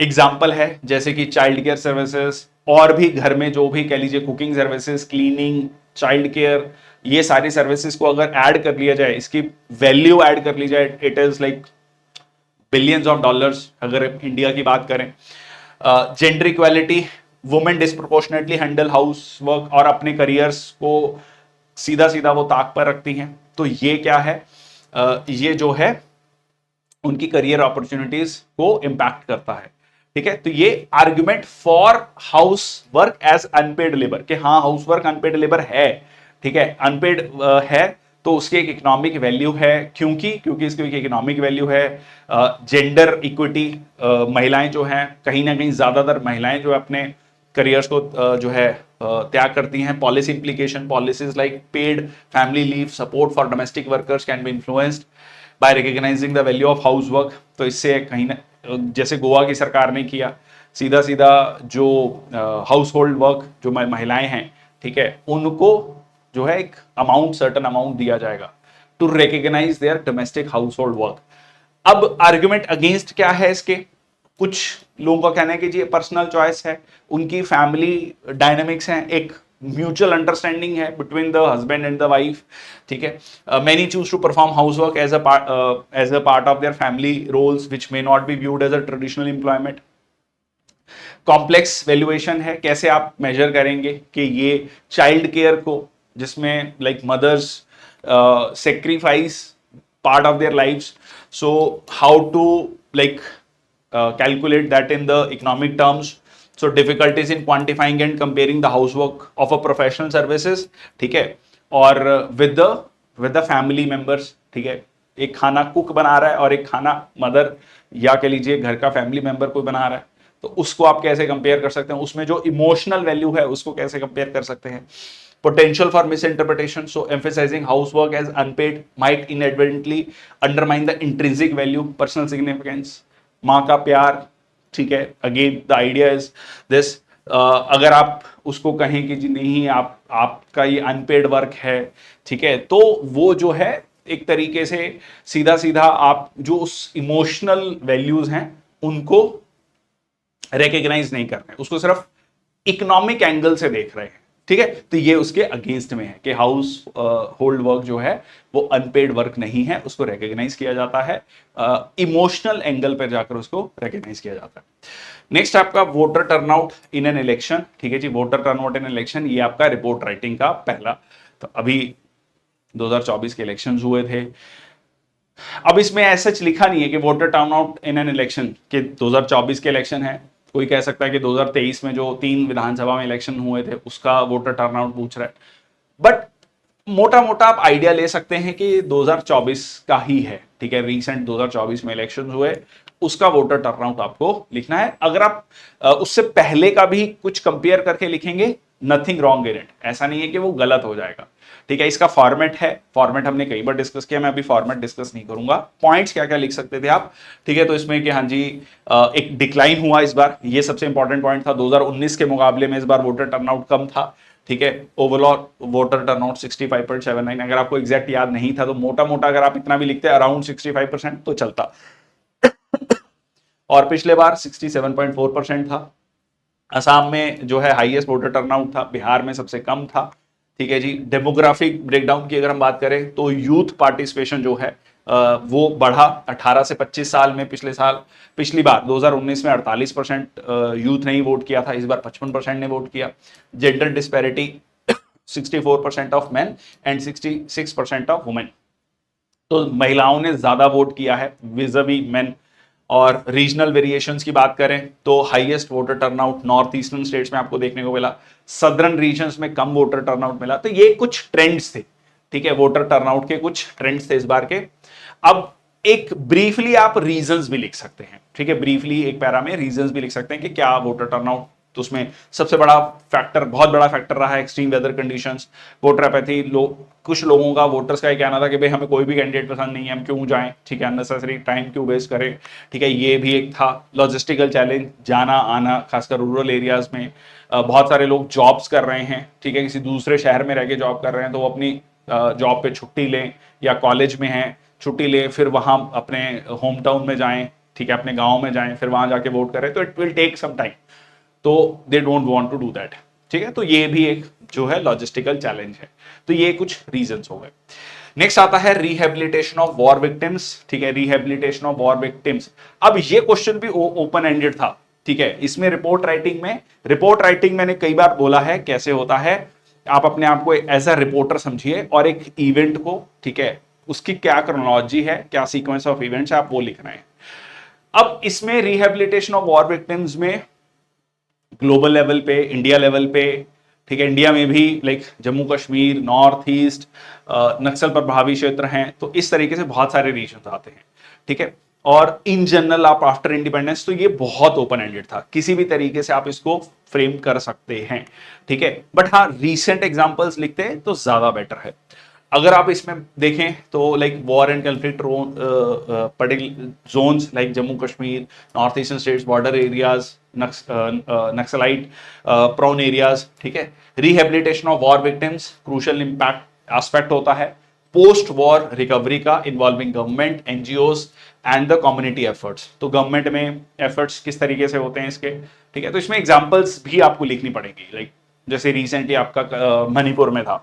Example है जैसे कि चाइल्ड केयर सर्विसेज, और भी घर में जो भी कह लीजिए cooking services, cleaning, child care, ये सारी सर्विसेज को अगर ऐड कर लिया जाए, इसकी वैल्यू ऐड कर ली जाए, it is like billions of dollars अगर इंडिया की बात करें। Gender equality, women disproportionately handle house work और अपने करियर्स को सीधा सीधा वो ताक पर रखती हैं। तो ये क्या है, ये जो है उनकी करियर अपॉर्चुनिटीज को इंपैक्ट करता है। ठीक है, तो ये argument for house work as unpaid labour, कि हाँ हाउस वर्क अनपेड लेबर है, ठीक है, अनपेड है तो उसकी एक इकोनॉमिक वैल्यू है, क्योंकि इसकी एक इकोनॉमिक वैल्यू है। जेंडर इक्विटी, महिलाएं जो हैं कहीं ना कहीं ज्यादातर महिलाएं जो अपने करियर्स को जो है त्याग करती हैं। Policy implication, policies like paid family leave, support for domestic workers can be influenced by recognising the value of house work. तो इससे कहीं ना, जैसे गोवा की सरकार ने किया, सीधा सीधा जो हाउस होल्ड वर्क जो महिलाएं हैं, ठीक है, उनको जो है एक अमाउंट, सर्टन अमाउंट दिया जाएगा to recognise their domestic house hold work. अब आर्ग्यूमेंट अगेंस्ट क्या है इसके, कुछ लोगों का कहना है कि जी पर्सनल चॉइस है, उनकी फैमिली डायनेमिक्स हैं, एक म्यूचुअल अंडरस्टैंडिंग है between the husband and the wife. ठीक है, many choose to perform house work as a part of their family roles which may not be viewed as a traditional employment. Complex valuation है, कैसे आप major करेंगे कि ये child care को, जिसमें like mothers sacrifice part of their lives, so how to like calculate that in the economic terms, so difficulties in quantifying and comparing the housework of a professional services, ठीक है, और with the family members, ठीक है, एक खाना cook बना रहा है और एक खाना मदर या कह लीजिए घर का फैमिली मेंबर कोई बना रहा है, तो उसको आप कैसे कंपेयर कर सकते हैं, उसमें जो इमोशनल वैल्यू है उसको कैसे कंपेयर कर सकते हैं। Potential for misinterpretation, so emphasizing housework as unpaid might inadvertently undermine the intrinsic value, personal significance, माँ का प्यार। ठीक है, again the idea is this, अगर आप उसको कहें कि जी नहीं आपका ये अनपेड वर्क है, ठीक है, तो वो जो है एक तरीके से सीधा सीधा आप जो उस इमोशनल वैल्यूज हैं उनको रिकॉग्नाइज नहीं कर रहे हैं, उसको सिर्फ इकोनॉमिक एंगल से देख रहे हैं। ठीक है, तो ये उसके अगेंस्ट में है कि हाउस होल्ड वर्क जो है वो अनपेड वर्क नहीं है, उसको रिकॉग्नाइज किया जाता है, इमोशनल एंगल पर जाकर उसको रिकॉग्नाइज किया जाता है। नेक्स्ट आपका voter turnout in an election. ठीक है जी, वोटर टर्नआउट इन इलेक्शन, ये आपका रिपोर्ट राइटिंग का पहला। तो अभी 2024 के इलेक्शंस हुए थे, अब इसमें ऐसा लिखा नहीं है कि voter turnout in an election के 2024 के इलेक्शन है। कोई कह सकता है कि 2023 में जो 3 विधानसभा में इलेक्शन हुए थे उसका वोटर टर्नआउट पूछ रहा है, बट मोटा मोटा आप आइडिया ले सकते हैं कि 2024 का ही है। ठीक है, रीसेंट 2024 में इलेक्शन हुए, उसका वोटर टर्नआउट आपको लिखना है। अगर आप उससे पहले का भी कुछ कंपेयर करके लिखेंगे, नथिंग रॉन्ग इन इट, ऐसा नहीं है कि वो गलत हो जाएगा। ठीक है, इसका फॉर्मेट है, फॉर्मेट हमने कई बार डिस्कस किया, मैं अभी फॉर्मेट डिस्कस नहीं करूंगा। पॉइंट्स क्या क्या लिख सकते थे आप, ठीक है, तो इसमें कि हाँ जी एक डिक्लाइन हुआ इस बार, ये सबसे इंपॉर्टेंट पॉइंट था। 2019 के मुकाबले में इस बार वोटर टर्नआउट कम था। ठीक है, ओवरऑल वोटर टर्नआउट 65.79, अगर आपको एग्जैक्ट याद नहीं था तो मोटा मोटा अगर आप इतना भी लिखते अराउंड 65% तो चलता। और पिछले बार 67.4% था। असम में जो है हाईएस्ट वोटर टर्नआउट था, बिहार में सबसे कम था। ठीक है जी, डेमोग्राफिक ब्रेकडाउन की अगर हम बात करें तो यूथ पार्टिसिपेशन जो है वो बढ़ा 18 से 25 साल में। पिछली बार 2019 में 48% यूथ ने ही वोट किया था, इस बार 55% ने वोट किया। Gender disparity 64% of main and 66% of women, तो महिलाओं ने ज्यादा वोट किया है विज़-अ-वी मेन। और रीजनल वेरिएशंस की बात करें तो highest voter turnout north eastern states में आपको देखने को मिला, सदर्न रीजन्स में कम वोटर टर्नआउट मिला। तो ये कुछ ट्रेंड्स थे, ठीक है, वोटर टर्नआउट के कुछ ट्रेंड्स थे इस बार के। अब एक ब्रीफली आप रीजंस भी लिख सकते हैं, ठीक है, ब्रीफली एक पैरा में रीजंस भी लिख सकते हैं कि क्या वोटर टर्नआउट। तो उसमें सबसे बड़ा फैक्टर, बहुत बड़ा फैक्टर रहा है extreme weather conditions, voter apathy. कुछ लोगों का, वोटर्स का ये कहना था कि भाई हमें कोई भी कैंडिडेट पसंद नहीं है, हम क्यों जाएं, ठीक है, अननेसेसरी टाइम क्यों वेस्ट करें। ठीक है, ये भी एक था। लॉजिस्टिकल चैलेंज, जाना आना, खासकर रूरल एरियाज में बहुत सारे लोग जॉब्स कर रहे हैं, ठीक है, किसी दूसरे शहर में रह के जॉब कर रहे हैं, तो वो अपनी जॉब पे छुट्टी लें या कॉलेज में हैं छुट्टी लें, फिर वहां अपने होम टाउन में जाएं, ठीक है, अपने गाँव में जाएं, फिर वहां जाके वोट करें, तो it will take some time, तो they don't want to do that. ठीक है, तो ये भी एक जो है लॉजिस्टिकल चैलेंज है। तो ये कुछ रीजंस हो गए। नेक्स्ट आता है रिहेबिलिटेशन ऑफ वॉर विक्टिम्स। ठीक है, रिहेबिलिटेशन ऑफ वॉर विक्टिम्स। अब ये क्वेश्चन भी ओपन एंडेड था, ठीक है। इसमें रिपोर्ट राइटिंग मैंने कई बार बोला है कैसे होता है। आप अपने आप को एज अ रिपोर्टर समझिए और एक इवेंट को, ठीक है, उसकी क्या क्रोनोलॉजी है, क्या सीक्वेंस ऑफ इवेंट्स है, आप वो लिखना है। अब इसमें रिहेबिलिटेशन ऑफ वॉर विक्टिम्स में ग्लोबल लेवल पे, इंडिया लेवल पे, ठीक है, इंडिया में भी like Jammu Kashmir, north east, Naxal प्रभावी क्षेत्र हैं, तो इस तरीके से बहुत सारे रीजन आते हैं, ठीक है। और इन जनरल आप आफ्टर इंडिपेंडेंस, तो ये बहुत ओपन एंडेड था, किसी भी तरीके से आप इसको फ्रेम कर सकते हैं, ठीक है। बट हाँ, रीसेंट एग्जांपल्स लिखते हैं तो ज्यादा बेटर है। अगर आप इसमें देखें तो like war and conflict particular zones like Jammu Kashmir, north eastern states, border areas, Naxalite prone areas, ठीक है। Rehabilitation of war victims crucial impact aspect होता है। पोस्ट वॉर रिकवरी का involving government, NGOs and the community efforts, तो government में efforts किस तरीके से होते हैं इसके, ठीक है। तो इसमें एग्जांपल्स भी आपको लिखनी पड़ेगी, लाइक जैसे रिसेंटली आपका मणिपुर में था,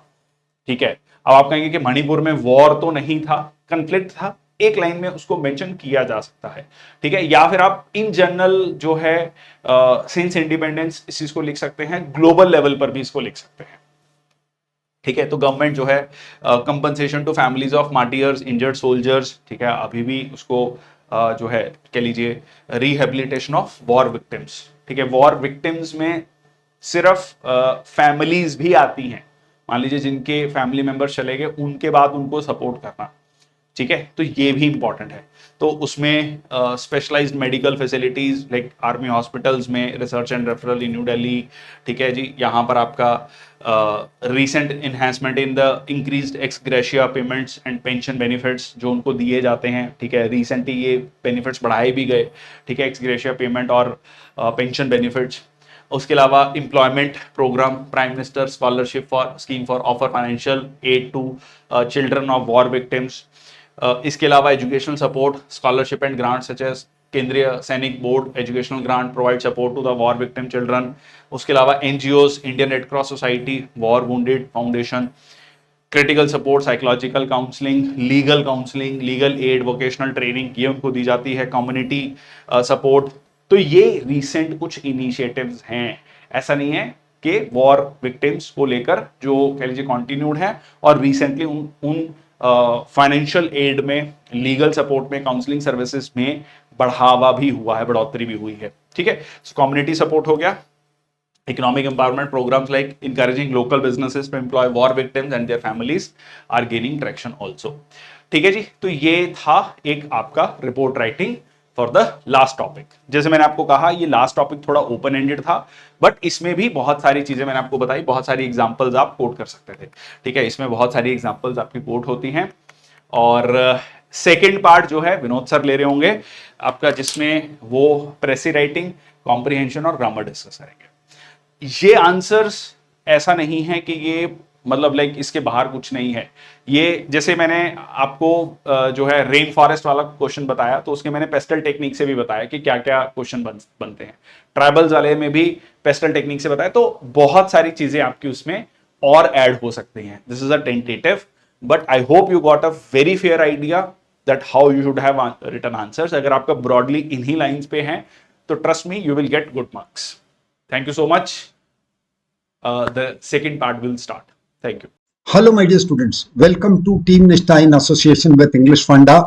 ठीक है। अब आप कहेंगे कि मणिपुर में वॉर तो नहीं था, कन्फ्लिक्ट था, एक लाइन में उसको मेंशन किया जा सकता है, ठीक है। या फिर आप इन जनरल जो है सिंस इंडिपेंडेंस इस चीज को लिख सकते हैं, ग्लोबल लेवल पर भी इसको लिख सकते हैं, ठीक है। तो गवर्नमेंट जो है compensation to families of martyrs, injured soldiers, ठीक है, अभी भी उसको जो है कह लीजिए रिहेबिलिटेशन ऑफ वॉर विक्टिम्स, ठीक है। वॉर विक्टिम्स में सिर्फ फैमिलीज भी आती हैं, मान लीजिए जिनके फैमिली मेंबर्स चले गए, उनके बाद उनको सपोर्ट करना, ठीक है। तो ये भी इंपॉर्टेंट है। तो उसमें specialised medical facilities like army hospitals में, research and referral in New Delhi, ठीक है जी। यहाँ पर आपका recent enhancement in the increased ex gratia payments and pension benefits जो उनको दिए जाते हैं, ठीक है। रिसेंटली ये बेनिफिट्स बढ़ाए भी गए, ठीक है, एक्स ग्रेशिया पेमेंट और पेंशन बेनिफिट्स। उसके अलावा employment programme, prime minister scholarship for scheme for offer financial aid to children of war victims. इसके अलावा educational support, scholarship and grant such as Kendriya Sainik board educational grant provide support to the war victim children. उसके अलावा NGOs, Indian Red Cross Society, War Wounded Foundation, critical support, psychological counselling, legal aid, vocational training, ये उनको दी जाती है, community support. तो ये recent कुछ initiatives हैं, ऐसा नहीं है कि वॉर विक्टिम्स को लेकर जो कह लीजिए कॉन्टिन्यूड है, और रिसेंटली उन फाइनेंशियल एड में, लीगल सपोर्ट में, काउंसलिंग सर्विसेज में बढ़ावा भी हुआ है, बढ़ोतरी भी हुई है, ठीक है। कम्युनिटी सपोर्ट हो गया, economic empowerment programmes like encouraging local businesses to employ war victims and their families are gaining traction also, ठीक है जी। तो ये था एक आपका report writing for the last topic. जैसे मैंने आपको कहा ये लास्ट टॉपिक थोड़ा ओपन एंडेड था, बट इसमें भी बहुत सारी चीजें मैंने आपको बताई, बहुत सारी एग्जांपल्स आप कोट कर सकते थे, ठीक है। इसमें बहुत सारी एग्जांपल्स आपकी कोट होती हैं। और सेकंड पार्ट जो है विनोद सर ले रहे होंगे आपका, जिसमें वो प्रेसी राइटिंग, कॉम्प्रिहेंशन और ग्रामर डिस्कस करेंगे। ये आंसर्स ऐसा नहीं है कि ये मतलब लाइक इसके बाहर कुछ नहीं है। ये जैसे मैंने आपको जो है रेन फॉरेस्ट वाला क्वेश्चन बताया, तो उसके मैंने पेस्टल टेक्निक से भी बताया कि क्या क्या क्वेश्चन बनते हैं। ट्राइबल्स वाले में भी पेस्टल टेक्निक से बताया, तो बहुत सारी चीजें आपकी उसमें और ऐड हो सकती हैं। This is a tentative, but I hope you got a very fair idea that how you should have written answers. अगर आपका ब्रॉडली इन्हीं लाइंस पे है तो trust me you will get good marks. Thank you so much. The second part will start. Thank you. Hello, my dear students. Welcome to Team Nishta in association with English Funda.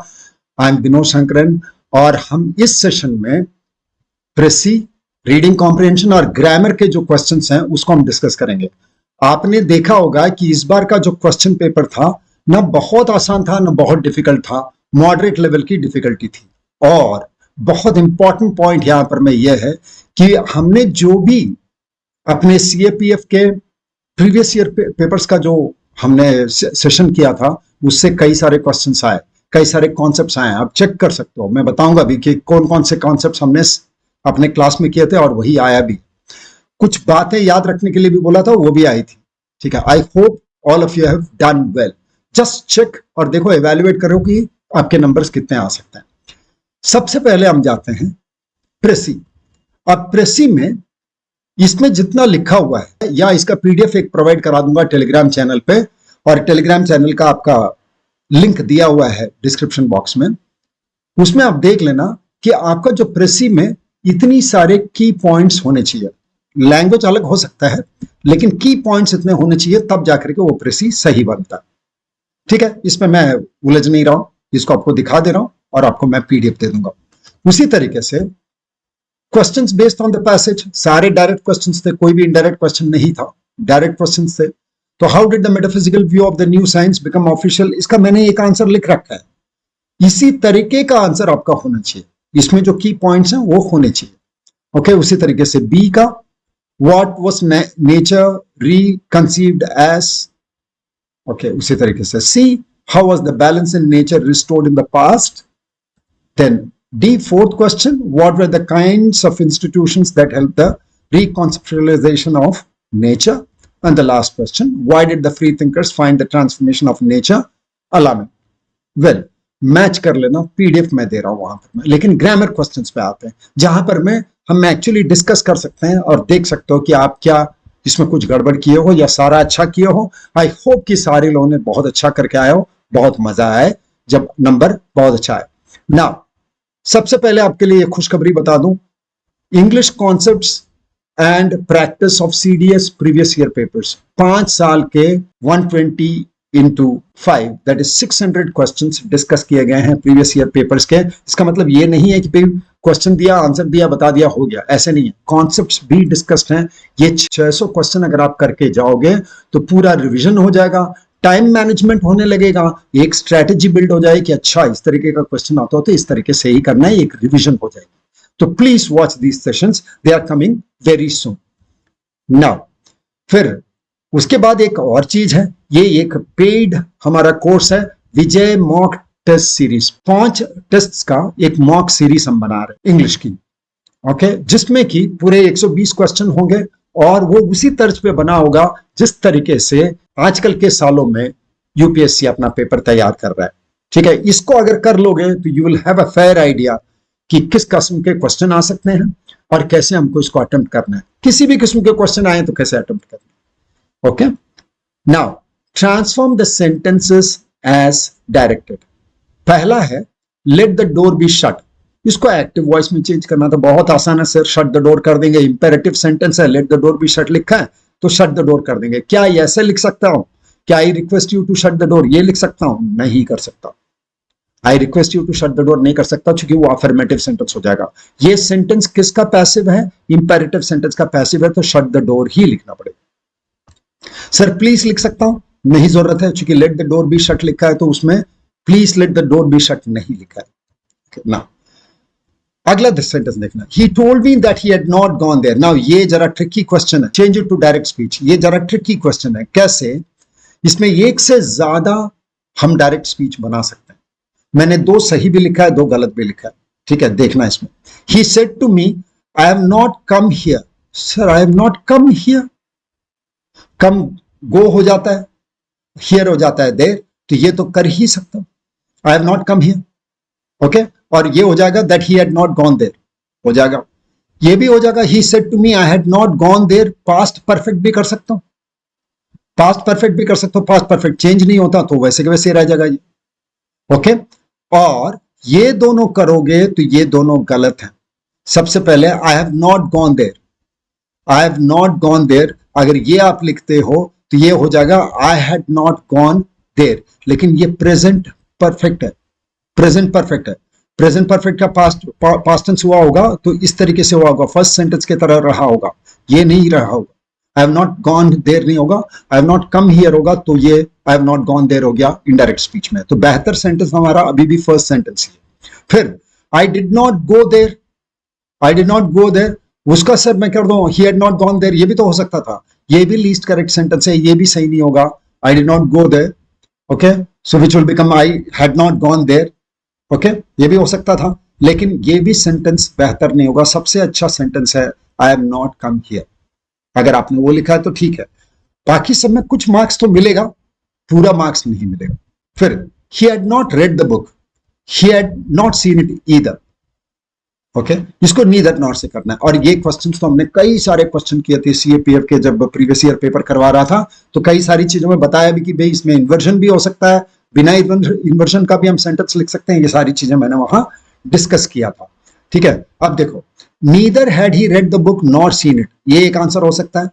I am Vinod Shankaran. और हम इस session में प्रेसी, reading comprehension और grammar के जो questions हैं उसको हम डिस्कस करेंगे। आपने देखा होगा कि इस बार का जो क्वेश्चन पेपर था ना बहुत आसान था ना बहुत डिफिकल्ट था, मॉडरेट लेवल की डिफिकल्टी थी। और बहुत इंपॉर्टेंट पॉइंट यहाँ पर में यह है कि हमने जो भी अपने सीएपीएफ के प्रीवियस ईयर पेपर्स का जो हमने सेशन किया था उससे कई सारे क्वेश्चंस आए, कई सारे कॉन्सेप्ट्स आए। आप चेक कर सकते हो, मैं बताऊंगा भी कि कौन कौन से कॉन्सेप्ट्स हमने अपने क्लास में किए थे और वही आया भी। कुछ बातें याद रखने के लिए भी बोला था, वो भी आई थी, ठीक है। I hope all of you have done well. Just check और देखो, एवेल्युएट करो कि आपके नंबर्स कितने आ सकते हैं। सबसे पहले हम जाते हैं प्रेसी। अब प्रेसी में इसमें जितना लिखा हुआ है, या इसका पीडीएफ एक प्रोवाइड करा दूंगा टेलीग्राम चैनल पे, और टेलीग्राम चैनल का आपका लिंक दिया हुआ है डिस्क्रिप्शन बॉक्स में। उसमें आप देख लेना कि आपका जो प्रेसी में इतनी सारे की पॉइंट्स होने चाहिए। लैंग्वेज अलग हो सकता है, लेकिन की पॉइंट्स इतने होने चाहिए, तब जाकर के वो प्रेसी सही बनता है। ठीक है, इसमें मैं उलझ नहीं रहा हूं, इसको आपको दिखा दे रहा हूं और आपको मैं पीडीएफ दे दूंगा। उसी तरीके से questions based on the passage, सारे डायरेक्ट क्वेश्चंस थे, कोई भी इनडायरेक्ट क्वेश्चन नहीं था, डायरेक्ट क्वेश्चंस थे। तो how did the metaphysical view of the new science become official, इसका मैंने एक आंसर लिख रखा है। इसी तरीके का आंसर आपका होना चाहिए, इसमें जो की पॉइंट्स हैं वो होने चाहिए। ओके, उसी तरीके से बी का what was nature reconceived as, okay, उसी तरीके से C how was the balance in nature restored in the past. Then D, fourth question, what were the kinds of institutions that helped the reconceptualization of nature? And the last question, why did the free thinkers find the transformation of nature alarming? Well, match कर लेना, PDF में दे रहा हूं वहां पर मैं, लेकिन grammar questions पे आते हैं, जहां पर हम एक्चुअली डिस्कस कर सकते हैं और देख सकते हो कि आप क्या इसमें कुछ गड़बड़ किए हो या सारा अच्छा किए हो। आई होप कि सारे लोगों ने बहुत अच्छा करके आए हो, बहुत मजा आए जब नंबर बहुत अच्छा है। नाउ सबसे पहले आपके लिए खुशखबरी बता दूं, English concepts and practice of CDS previous year papers 5 साल के 120 into 5 that is 600 questions discuss किए गए हैं प्रीवियस ईयर पेपर्स के। इसका मतलब ये नहीं है कि भाई क्वेश्चन दिया, आंसर दिया, बता दिया, हो गया, ऐसे नहीं है। कॉन्सेप्ट्स भी डिस्कस्ड हैं। ये 600 क्वेश्चन अगर आप करके जाओगे तो पूरा रिवीजन हो जाएगा, टाइम मैनेजमेंट होने लगेगा, एक स्ट्रेटेजी बिल्ड हो जाएगी कि अच्छा इस तरीके का क्वेश्चन आता हो तो इस तरीके से ही करना है, एक रिवीजन हो जाएगी। तो please watch these sessions, they are coming very soon. Now फिर उसके बाद एक और चीज है, ये एक पेड हमारा कोर्स है, विजय मॉक टेस्ट सीरीज। 5 टेस्ट्स का एक मॉक सीरीज हम बना रहे हैं इंग्लिश की, ओके, जिसमें कि पूरे 120 क्वेश्चन होंगे और वो उसी तर्ज पे बना होगा जिस तरीके से आजकल के सालों में यूपीएससी अपना पेपर तैयार कर रहा है। ठीक है, इसको अगर कर लोगे तो you will have a fair idea कि किस किस्म के क्वेश्चन आ सकते हैं और कैसे हमको इसको अटेम्प्ट करना है। किसी भी किस्म के क्वेश्चन आए तो कैसे अटेम्प्ट करना है। Okay, now transform the sentences as directed. पहला है let the door be shut, इसको एक्टिव वॉइस में चेंज करना तो बहुत आसान है सर, शट द डोर कर देंगे। इंपेरेटिव सेंटेंस है, let the door be shut लिखा है तो शट द डोर कर देंगे। क्या ऐसे लिख सकता हूं, क्या I request you to shut the door ये लिख सकता हूं? नहीं कर सकता। I request you to shut the door नहीं कर सकता क्योंकि वो अफर्मेटिव सेंटेंस हो जाएगा। ये सेंटेंस किसका पैसिव है? इंपेरेटिव सेंटेंस का पैसिव है, तो शट द डोर ही लिखना पड़ेगा। सर प्लीज लिख सकता हूं? नहीं जरूरत है, क्योंकि late the door be shut लिखा है तो उसमें please let the door be shut नहीं लिखा है ना। अगला सेंटेंस देखना, he told me that he had not gone there. Now ये जरा ट्रिकी क्वेश्चन है, change it to direct speech। ये जरा ट्रिकी क्वेश्चन है, कैसे? इसमें एक से ज्यादा हम डायरेक्ट स्पीच बना सकते हैं। मैंने 2 सही भी लिखा है, 2 गलत भी लिखा है। ठीक है, देखना इसमें। He said to me, I have not come here. Sir, I have not come here. Come go हो जाता है, here हो जाता है there, तो ये तो कर ही सकता हूं। I have not come here. Okay, और ये हो जाएगा that he had not gone there, हो जाएगा। ये भी हो जाएगा he said to me I had not gone there, past perfect भी कर सकता हूं, पास्ट परफेक्ट भी कर सकता हूं, पास्ट परफेक्ट चेंज नहीं होता तो वैसे के वैसे रह जाएगा ये। ओके, और ये दोनों करोगे तो ये दोनों गलत हैं। सबसे पहले I have not gone there, I have not gone there, अगर ये आप लिखते हो तो ये हो जाएगा I had not gone there, लेकिन ये प्रेजेंट परफेक्ट है, प्रेजेंट परफेक्ट है। प्रेजेंट परफेक्ट का पास्ट टेंस हुआ होगा तो इस तरीके से हुआ होगा, फर्स्ट सेंटेंस की तरह रहा होगा, ये नहीं रहा होगा। I have not gone there नहीं होगा, I have not come here होगा, तो ये I have not gone there हो गया इनडायरेक्ट स्पीच में। तो बेहतर सेंटेंस हमारा अभी भी फर्स्ट सेंटेंस ही है। फिर I did not go there, I did not go there, उसका सर मैं कर दूं he had not gone there, ये भी तो हो सकता था, ये भी लीस्ट करेक्ट सेंटेंस है, ये भी सही नहीं होगा। I did not go there, okay, so which will become I had not gone there. Okay, ये भी हो सकता था, लेकिन ये भी सेंटेंस बेहतर नहीं होगा। सबसे अच्छा सेंटेंस है I am not come here. अगर आपने वो लिखा है तो ठीक है, बाकी सब में कुछ मार्क्स तो मिलेगा, पूरा मार्क्स नहीं मिलेगा। फिर ही had not read the book, he had not seen it either. Okay, इसको नीदर नॉट से करना है। और ये क्वेश्चन तो हमने कई सारे क्वेश्चन किए थे सीएपीएफ के, जब प्रीवियस ईयर पेपर करवा रहा था तो कई सारी चीजों में बताया भी कि भाई इसमें इन्वर्जन भी हो सकता है, बिना इन्वर्जन का भी हम सेंटेंस लिख सकते हैं। ये सारी चीजें मैंने वहां डिस्कस किया था। ठीक है, अब देखो, neither had he read the book nor seen it, ये एक आंसर हो सकता है।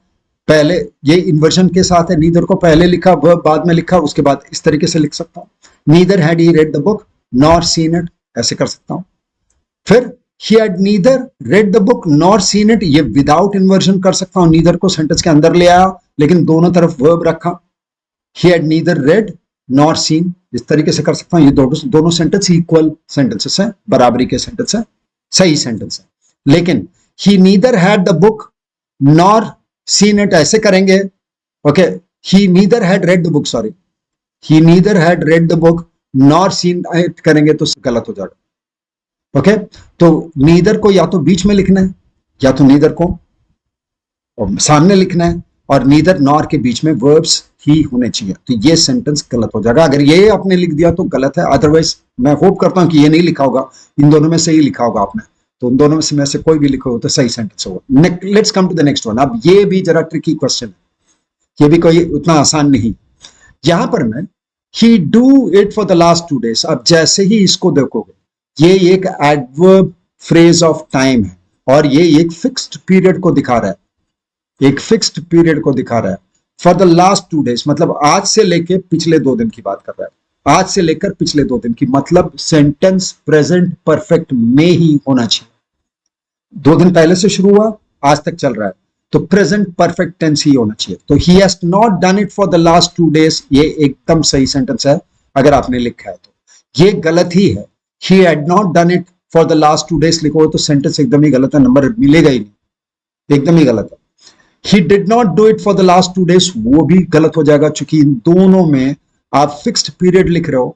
पहले ये इन्वर्जन के साथ है, नीदर को पहले लिखा, वर्ब बाद में लिखा, उसके बाद इस तरीके से लिख सकता हूं, neither had he read the book nor seen it, ऐसे कर सकता हूं। फिर he had neither read the book nor seen it, ये विदाउट इन्वर्जन कर सकता हूं, नीदर को सेंटेंस के अंदर ले आया लेकिन दोनों तरफ वर्ब रखा, he had neither read nor seen, इस तरीके से कर सकता हूं। ये दोनों सेंटेंस इक्वल सेंटेंसेस हैं, बराबरी के सेंटेंस हैं, सही सेंटेंस है। लेकिन he neither had the book nor seen it ऐसे करेंगे, okay, he neither had read the book, sorry, he neither had read the book nor seen it करेंगे तो गलत हो जाएगा। ओके, तो नीदर को या तो बीच में लिखना है या तो नीदर को सामने लिखना है, और नीदर नॉर के बीच में वर्ब्स ही होने चाहिए, तो ये सेंटेंस गलत हो जाएगा। अगर ये आपने लिख दिया तो गलत है, अदरवाइज मैं होप करता हूं कि ये नहीं लिखा होगा, इन दोनों में से ही लिखा होगा आपने, तो उन दोनों में से कोई भी लिखो हो तो सही सेंटेंस होगा। Let's come to the next one. अब ये भी जरा ट्रिकी क्वेश्चन है, ये भी कोई उतना आसान नहीं। यहां पर मैं ही do it for the last 2 days, अब जैसे ही इसको देखोगे ये एक एडवर्ब फ्रेज ऑफ टाइम है और ये एक फिक्स्ड पीरियड को दिखा रहा है, एक फिक्स्ड पीरियड को दिखा रहा है। फॉर द लास्ट 2 days मतलब आज से लेके पिछले 2 दिन की बात कर रहा है, आज से लेकर पिछले 2 दिन की, मतलब सेंटेंस प्रेजेंट परफेक्ट में ही होना चाहिए। 2 दिन पहले से शुरू हुआ, आज तक चल रहा है, तो प्रेजेंट परफेक्ट टेंस ही होना चाहिए। तो he has not done it for the last 2 days, ये एकदम सही सेंटेंस है अगर आपने लिखा है तो। ये गलत ही है, he had not done it for the last 2 days लिखो तो सेंटेंस एकदम ही गलत है, नंबर मिलेगा ही नहीं, एकदम ही गलत है। he did not do it for the last 2 days, वो भी गलत हो जाएगा, क्योंकि इन दोनों में आप फिक्स्ड पीरियड लिख रहे हो,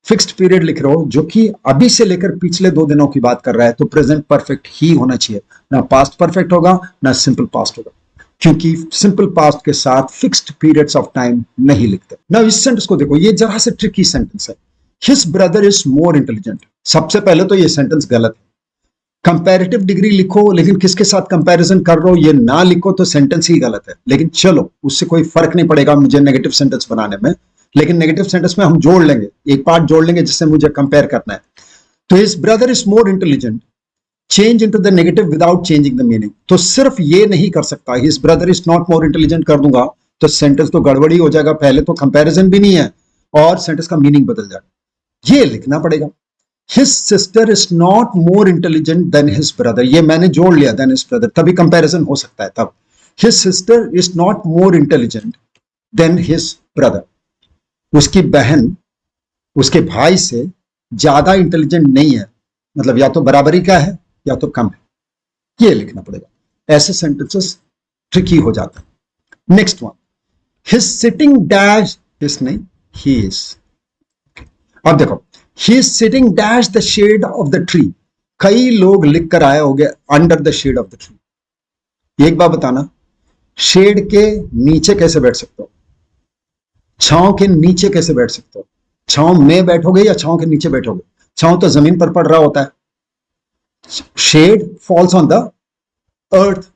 फिक्स्ड पीरियड लिख रहे हो जो कि अभी से लेकर पिछले 2 दिनों की बात कर रहा है, तो प्रेजेंट परफेक्ट ही होना चाहिए, ना पास्ट परफेक्ट होगा ना सिंपल पास्ट होगा, क्योंकि सिंपल पास्ट के साथ फिक्स्ड पीरियड्स ऑफ टाइम नहीं लिखते ना। इस सेंटेंस को देखो, ये जरा से ट्रिकी सेंटेंस है, His brother is more intelligent, सबसे पहले तो ये सेंटेंस गलत है। कंपैरेटिव डिग्री लिखो लेकिन किसके साथ कंपैरिजन कर रहे हो ये ना लिखो तो सेंटेंस ही गलत है, लेकिन चलो उससे कोई फर्क नहीं पड़ेगा मुझे नेगेटिव सेंटेंस बनाने में, लेकिन नेगेटिव सेंटेंस में हम जोड़ लेंगे, एक पार्ट जोड़ लेंगे जिससे मुझे कंपेयर करना है। तो his brother is more intelligent, change into the negative without changing the meaning, तो सिर्फ ये नहीं कर सकता, his brother is not more intelligent कर दूंगा तो सेंटेंस तो गड़बड़ी हो जाएगा, पहले तो कंपैरिजन भी नहीं है और सेंटेंस का मीनिंग बदल जाएगा, ये लिखना पड़ेगा। His sister is not more intelligent than his brother, ये मैंने जोड़ लिया than his brother, तभी कंपैरिजन हो सकता है तब। His sister is not more intelligent than his brother, उसकी बहन उसके भाई से ज्यादा इंटेलिजेंट नहीं है, मतलब या तो बराबरी का है या तो कम है, ये लिखना पड़ेगा। ऐसे सेंटेंसेस ट्रिकी हो जाता है। Next one, his sitting dash, his नहीं he is, अब देखो he is sitting dash the shade of the tree, कई लोग लिख कर आए होंगे under the shade of the tree, एक बार बताना शेड के नीचे कैसे बैठ सकते हो, छांव के नीचे कैसे बैठ सकते हो, छांव में बैठोगे या छांव के नीचे बैठोगे, छांव तो जमीन पर पड़ रहा होता है, shade falls on the earth,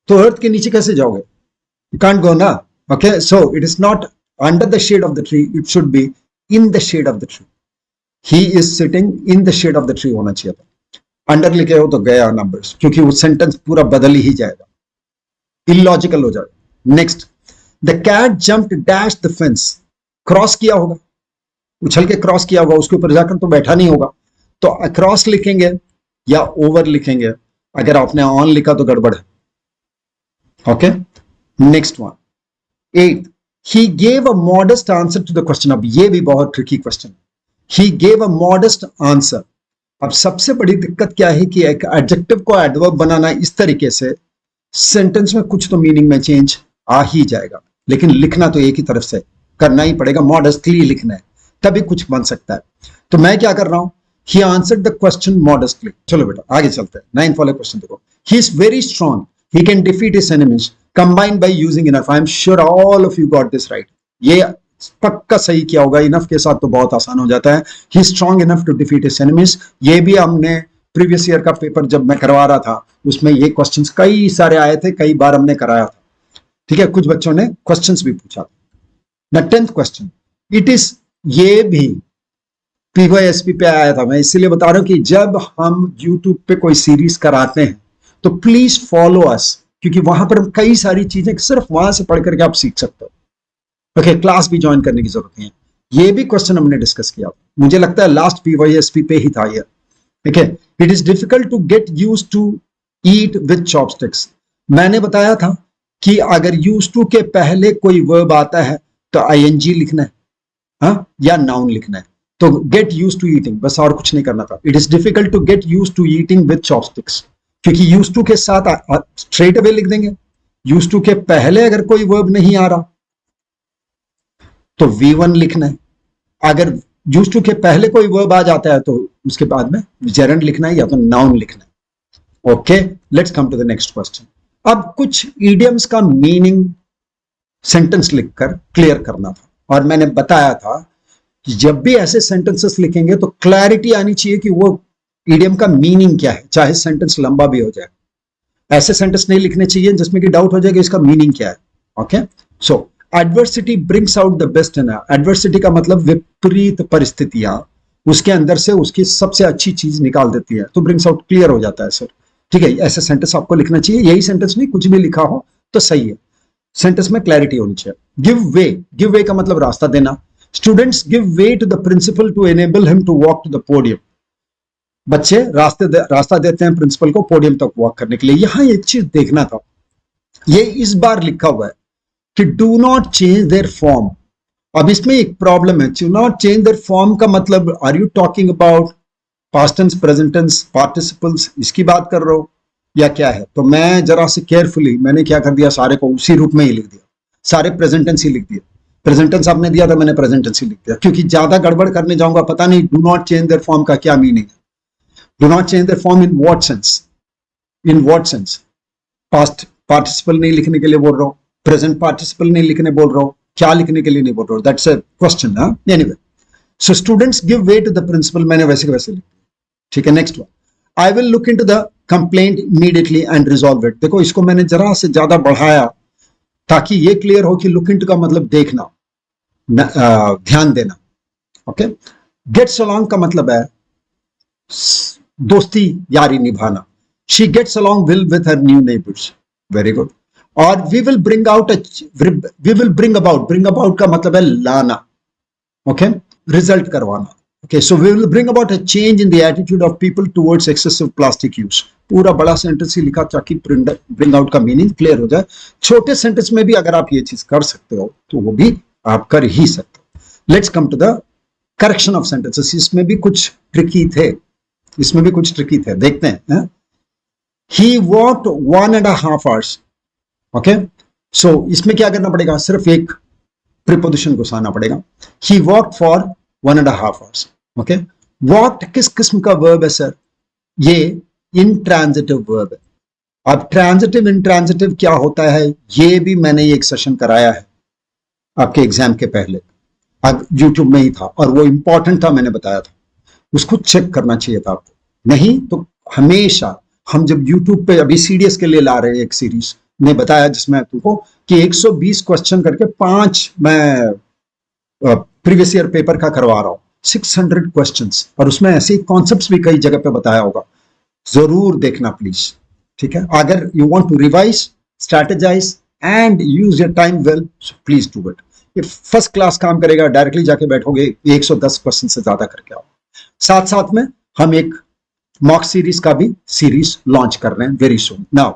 तो अर्थ के नीचे कैसे जाओगे, यू कांट गो ना, okay, so it is not under the shade of the tree, it should be in the shade of the tree, he is sitting in the shade of the tree होना चाहिए था, under लिखे हो तो गया numbers, क्योंकि वो sentence पूरा बदल ही जाएगा, इलॉजिकल हो जाएगा। Next, the cat jumped dash the fence, cross किया होगा, उछल के क्रॉस किया होगा, उसके ऊपर जाकर तो बैठा नहीं होगा, तो अक्रॉस लिखेंगे या ओवर लिखेंगे, अगर आपने ऑन लिखा तो गड़बड़ है। Okay, next one, 8, he gave a modest answer to the question, अब ये भी बहुत tricky question, he gave a modest answer, अब सबसे बड़ी दिक्कत क्या है कि एक एडजेक्टिव को एडवर्ब बनाना इस तरीके से सेंटेंस में कुछ तो मीनिंग में चेंज आ ही जाएगा, लेकिन लिखना तो एक ही तरफ से करना ही पड़ेगा, मॉडेस्टली लिखना है तभी कुछ बन सकता है। तो मैं क्या कर रहा हूं, he answered the question modestly, चलो बेटा आगे चलते हैं, 9th वाले क्वेश्चन देखो, he is very strong, he can defeat his enemies combined by using enough, I am sure all of you got this right, ये पक्का सही किया होगा, इनफ के साथ तो बहुत आसान हो जाता है, he is strong enough to defeat his enemies, ये भी हमने प्रीवियस ईयर का पेपर जब मैं करवा रहा था उसमें ये क्वेश्चंस कई सारे आए थे, कई बार हमने कराया था, ठीक है, कुछ बच्चों ने क्वेश्चंस भी पूछा। ना 10th क्वेश्चन, इट इज, ये भी PYSP पे आया था। मैं इसीलिए बता रहा हूं कि जब हम YouTube पे कोई सीरीज कराते हैं तो प्लीज फॉलो अस, क्योंकि वहां पर हम कई सारी चीजें सिर्फ वहां से पढ़ करके आप सीख सकते हो। ओके, क्लास भी ज्वाइन करने की जरूरत नहीं है। ये भी क्वेश्चन हमने डिस्कस किया, मुझे लगता है लास्ट PYSP पे ही था ये। ठीक है, it is difficult to get use to eat with chopsticks. मैंने बताया था कि अगर यूज टू के पहले कोई वर्ब आता है तो ING लिखना है, हाँ, या नाउन लिखना है। तो गेट यूज टू ईटिंग, बस और कुछ नहीं करना था। It is difficult to get use to eating with chopsticks, क्योंकि यूज टू के साथ स्ट्रेट अवे लिख देंगे। यूज टू के पहले अगर कोई वर्ब नहीं आ रहा तो V1 लिखना है। अगर यूज टू के पहले कोई वर्ब आ जाता है तो उसके बाद में जेरंड लिखना है या तो नाउन लिखना है। Okay, let's come to the next question. अब कुछ इडियम्स का मीनिंग सेंटेंस लिखकर क्लियर करना था, और मैंने बताया था कि जब भी ऐसे सेंटेंसेस लिखेंगे तो क्लैरिटी आनी चाहिए कि वो इडियम का मीनिंग क्या है, चाहे सेंटेंस लंबा भी हो जाए। ऐसे सेंटेंस नहीं लिखने चाहिए जिसमें कि डाउट हो जाए कि इसका मीनिंग क्या है। Okay, so adversity brings out the best in. Adversity का मतलब विपरीत परिस्थितियां, उसके अंदर से उसकी सबसे अच्छी चीज निकाल देती है, तो ब्रिंग्स आउट क्लियर हो जाता है सर। ठीक है, ऐसे सेंटेंस आपको लिखना चाहिए। यही सेंटेंस नहीं, कुछ भी लिखा हो तो सही है, सेंटेंस में क्लैरिटी होनी चाहिए। गिव वे का मतलब रास्ता देना। Students give way to the principal to enable him to walk to the podium. बच्चे रास्ता देते हैं प्रिंसिपल को पोडियम तक वॉक करने के लिए। यहां एक चीज देखना था, ये इस बार लिखा हुआ है कि do not change their form. अब इसमें एक प्रॉब्लम है, do not change their form का मतलब are you talking about past tense, present tense, participles, इसकी बात कर रहे हो या क्या है? तो मैं जरा से केयरफुली मैंने क्या कर दिया, सारे को उसी रूप में ही लिख दिया, सारे प्रेजेंट टेंस ही लिख दिया। प्रेजेंट टेंस आपने दिया था, मैंने प्रेजेंट टेंस ही लिख दिया, क्योंकि ज्यादा गड़बड़ करने जाऊंगा पता नहीं do not change their form का क्या मीनिंग है। Do not change their form in what sense? In what sense? Past participle नहीं लिखने के लिए बोल रहा हूं, प्रेजेंट पार्टिसिपल नहीं लिखने बोल रहा हूं, क्या लिखने के लिए नहीं बोल रहा हूं, that's a question. Anyway, so students give way to the principal, मैंने वैसे के वैसे लिख दिया। ठीक है, next one, I will look into the complaint immediately and resolve it. देखो, इसको मैंने जरा से ज्यादा बढ़ाया ताकि ये क्लियर हो कि लुक इनटू का मतलब देखना, ध्यान देना। ओके, गेट्स अलोंग का मतलब है दोस्ती यारी निभाना। She gets along well with her new neighbours, very good. और we will bring about, bring about का मतलब है लाना, ओके, रिजल्ट करवाना। Okay, so we will bring about a change in the attitude of people towards excessive plastic use. पूरा बड़ा sentence ही लिखा ताकि ब्रिंग आउट का मीनिंग क्लियर हो जाए। छोटे सेंटेंस में भी अगर आप ये चीज कर सकते हो तो वो भी आप कर ही सकते हो। Let's come to the correction of sentences. इसमें भी कुछ ट्रिकी थे, देखते हैं। He walked 1.5 hours. ओके, सो इसमें क्या करना पड़ेगा, सिर्फ एक प्रीपोजिशन घुसाना पड़ेगा। He walked for 1.5 hours. Okay, walked किस किस्म का वर्ब है सर? ये इंट्रांजिटिव वर्ब है। अब ट्रांजिटिव इंट्रांजिटिव क्या होता है, ये भी मैंने एक सेशन कराया है आपके एग्जाम के पहले, अब यूट्यूब में ही था और वो इंपॉर्टेंट था, मैंने बताया था, उसको चेक करना चाहिए था आपको। नहीं तो हमेशा हम जब यूट्यूब पे अभी CDS के लिए ला रहे हैं एक सीरीज, ने बताया जिसमें तुमको कि 120 क्वेश्चन करके 5 मैं प्रीवियस ईयर पेपर का करवा रहा हूं, 600 क्वेश्चंस, और उसमें ऐसे कॉन्सेप्ट्स भी कई जगह पे बताया होगा, जरूर देखना प्लीज। ठीक है, अगर you want to revise, strategize and use your time well, so please do it. ये फर्स्ट क्लास काम करेगा, डायरेक्टली जाके बैठोगे 110 क्वेश्चन से ज्यादा करके आओ। साथ साथ में हम एक मॉक सीरीज का भी सीरीज लॉन्च कर रहे हैं very soon. Now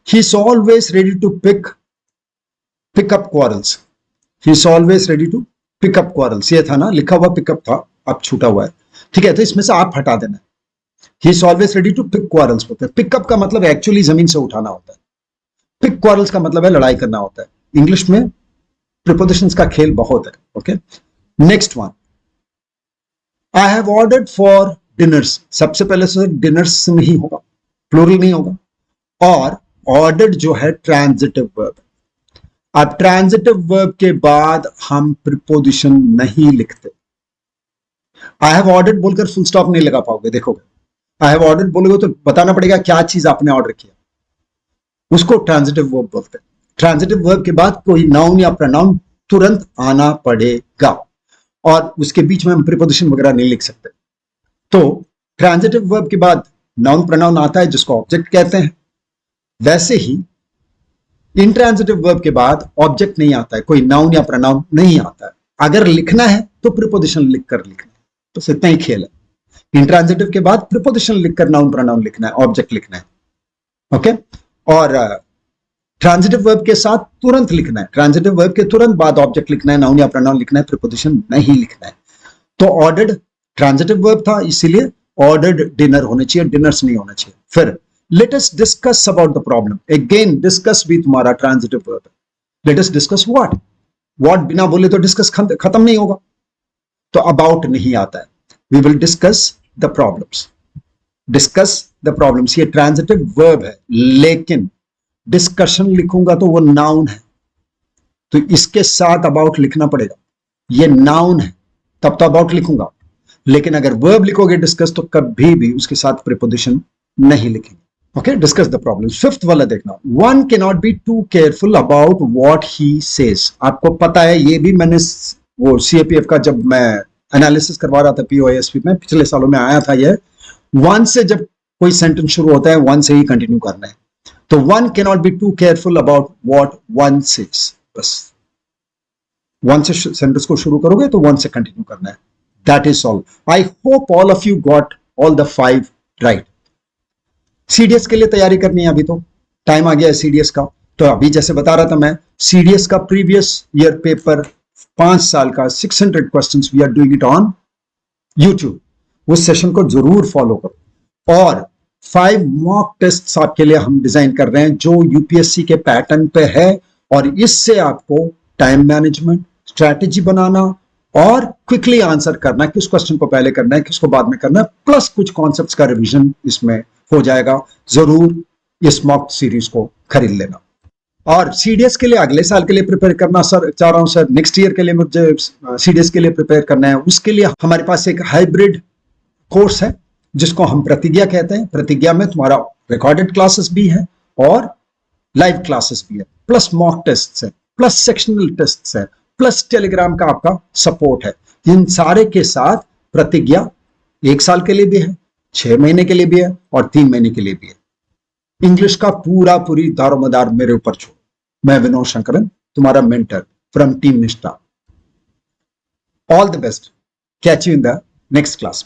he is always ready to pick up quarrels. He is always ready to pick up quarrels, ये था ना, लिखा हुआ पिकअप था, अब छूटा हुआ है। ठीक है, तो इसमें से आप हटा देना। He is always ready to pick quarrels होता है। पिकअप का मतलब एक्चुअली जमीन से उठाना होता है, पिक क्वारल्स का मतलब है लड़ाई करना होता है। इंग्लिश में प्रीपोजिशंस का खेल बहुत है। Okay, next one, I have ordered for dinners. सबसे पहले से डिनर्स नहीं होगा, प्लूरल नहीं होगा, और ऑर्डर्ड जो है ट्रांजिटिव वर्ब। अब ट्रांजिटिव वर्ब के बाद हम प्रीपोजिशन नहीं लिखते। आई हैव ऑर्डर्ड बोलकर फुल स्टॉप नहीं लगा पाओगे, देखोगे आई हैव ऑर्डर्ड बोलोगे तो बताना पड़ेगा क्या चीज आपने ऑर्डर किया, उसको ट्रांजिटिव वर्ब बोलते हैं। ट्रांजिटिव वर्ब के बाद कोई नाउन या प्रोनाउन तुरंत आना पड़ेगा। और उसके बीच में हम प्रीपोजिशन वगैरह नहीं लिख सकते। तो ट्रांजिटिव वर्ब के बाद नाउन प्रोनाउन आता है जिसको ऑब्जेक्ट कहते हैं। वैसे ही इंट्रांजिटिव वर्ब के बाद ऑब्जेक्ट नहीं आता है, कोई नाउन या प्रोनाउन नहीं आता है। अगर लिखना है तो प्रीपोजिशन लिखकर लिखना है, तो इतना ही खेल है। इंट्रांजिटिव के बाद प्रीपोजिशन लिखकर नाउन प्रोनाउन लिखना है, ऑब्जेक्ट लिखना है। ओके, और ट्रांजिटिव वर्ब के साथ तुरंत लिखना है, ट्रांजिटिव वर्ब के तुरंत बाद ऑब्जेक्ट लिखना है, नाउन या प्रोनाउन लिखना है, प्रीपोजिशन नहीं लिखना है। तो ऑर्डर्ड ट्रांजिटिव वर्ब था, इसीलिए ऑर्डर्ड डिनर होने चाहिए, डिनर्स नहीं होना चाहिए। फिर let us discuss about the problem. Again discuss भी तुम्हारा ट्रांजिटिव वर्ब है। Let us discuss what, what बिना बोले तो डिस्कस खत्म नहीं होगा, तो अबाउट नहीं आता है। We will discuss the problems, discuss the problems, ये ट्रांजिटिव वर्ब है, लेकिन डिस्कशन लिखूंगा तो वो नाउन है, तो इसके साथ अबाउट लिखना पड़ेगा। ये नाउन है तब तो अबाउट लिखूंगा, लेकिन अगर वर्ब लिखोगे डिस्कस तो कभी भी उसके साथ प्रीपोजिशन नहीं लिखेंगे। Okay, discuss the problem. Fifth वाला देखना, one can not be too careful about what he says. आपको पता है, ये भी मैंने वो सीएपीएफ का जब मैं एनालिसिस करवा रहा था पीओएसपी में पिछले सालों में आया था, ये वन से जब कोई सेंटेंस शुरू होता है वन से ही कंटिन्यू करना है। तो one can not be too careful about what one says, बस वन से सेंटेंस को शुरू करोगे तो वन से कंटिन्यू करना है। That is all. I hope all of you got all the 5 right. CDS के लिए तैयारी करनी है, अभी तो टाइम आ गया है सीडीएस का। तो अभी जैसे बता रहा था मैं, सीडीएस का प्रीवियस ईयर पेपर 5 साल का 600 questions we are doing it on YouTube. उस सेशन को जरूर फॉलो करो। और 5 मॉक टेस्ट्स आपके लिए हम डिजाइन कर रहे हैं जो यूपीएससी के पैटर्न पे है, और इससे आपको टाइम मैनेजमेंट, स्ट्रैटेजी बनाना और क्विकली आंसर करना, किस क्वेश्चन को पहले करना है, किसको बाद में करना है, प्लस कुछ कॉन्सेप्ट्स का रिवीजन इसमें हो जाएगा। जरूर इस मॉक सीरीज को खरीद लेना। और सीडीएस के लिए अगले साल के लिए प्रिपेयर करना सर चाह रहा हूं सर, नेक्स्ट ईयर के लिए मुझे सीडीएस के लिए प्रिपेयर करना है। उसके लिए हमारे पास एक हाइब्रिड कोर्स है जिसको हम प्रतिज्ञा कहते हैं। प्रतिज्ञा में तुम्हारा रिकॉर्डेड क्लासेस भी है और लाइव क्लासेस भी है, प्लस मॉक टेस्ट है, प्लस सेक्शनल टेस्ट है, प्लस टेलीग्राम का आपका सपोर्ट है। इन सारे के साथ प्रतिज्ञा 1 साल के लिए भी है, 6 महीने के लिए भी है और 3 महीने के लिए भी है। इंग्लिश का पूरी दारोमदार मेरे ऊपर छोड़ो। मैं विनोद शंकरन, तुम्हारा मेंटर फ्रॉम टीम निष्ठा। All the best, catch you in the next class.